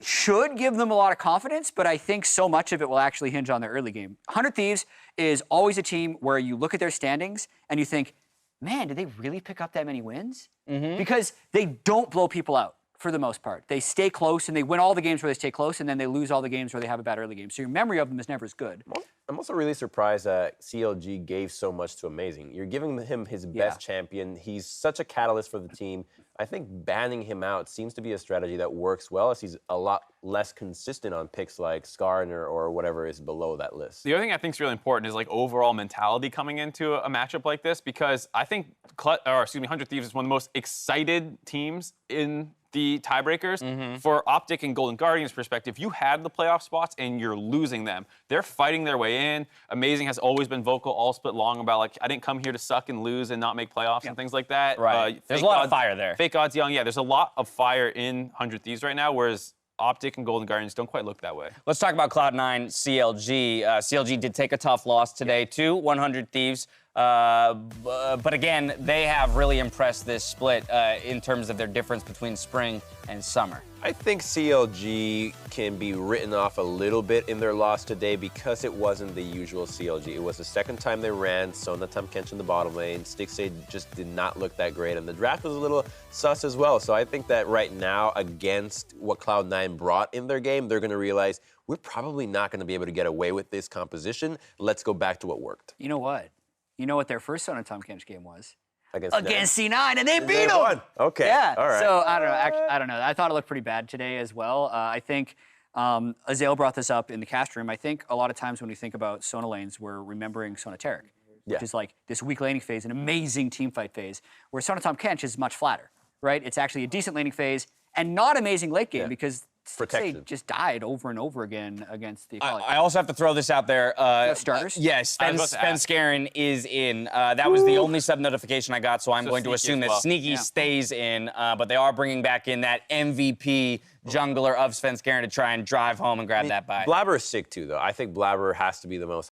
S4: should give them a lot of confidence, but I think so much of it will actually hinge on their early game. 100 Thieves is always a team where you look at their standings and you think, man, did they really pick up that many wins? Because they don't blow people out for the most part. They stay close and they win all the games where they stay close and then they lose all the games where they have a bad early game. So your memory of them is never as good.
S1: I'm also really surprised that CLG gave so much to Amazing. You're giving him his best champion. He's such a catalyst for the team. I think banning him out seems to be a strategy that works well as he's a lot less consistent on picks like Skarner or whatever is below that list.
S3: The other thing I think is really important is like overall mentality coming into a matchup like this because I think 100 Thieves is one of the most excited teams in the tiebreakers. For Optic and Golden Guardians perspective, you had the playoff spots and you're losing them. They're fighting their way in. Amazing has always been vocal all split long about like, I didn't come here to suck and lose and not make playoffs and things like that.
S2: Right. There's a lot of fire there.
S3: Fake odds young, yeah, there's a lot of fire in 100 Thieves right now, whereas Optic and Golden Guardians don't quite look that way.
S2: Let's talk about Cloud9 CLG. CLG did take a tough loss today to 100 Thieves. But again, they have really impressed this split in terms of their difference between spring and summer.
S1: I think CLG can be written off a little bit in their loss today because it wasn't the usual CLG. It was the second time they ran, Sonatam Kench in the bottom lane. Stixade just did not look that great, and the draft was a little sus as well. So I think that right now, against what Cloud9 brought in their game, they're going to realize we're probably not going to be able to get away with this composition. Let's go back to what worked.
S4: You know what? You know what their first Sonatam Kench game was?
S1: Against
S4: C9, and they beat them.
S1: won. Okay.
S4: Yeah.
S1: All right.
S4: So I don't know. Actually, I don't know. I thought it looked pretty bad today as well. I think Azael brought this up in the cast room. I think a lot of times when we think about Sona lanes, we're remembering Sonateric, which is like this weak laning phase, an amazing team fight phase, where Sonatam Kench is much flatter, right? It's actually a decent laning phase and not amazing late game because they just died over and over again against the Akali.
S2: I also have to throw this out there.
S4: Starters?
S2: Yes, Sven Skaren is in. That was the only sub notification I got, so I'm going to assume that Sneaky stays in. But they are bringing back in that MVP jungler of Sven Skaren to try and drive home and grab that bye.
S1: Blabber is sick too, though. I think Blabber has to be the most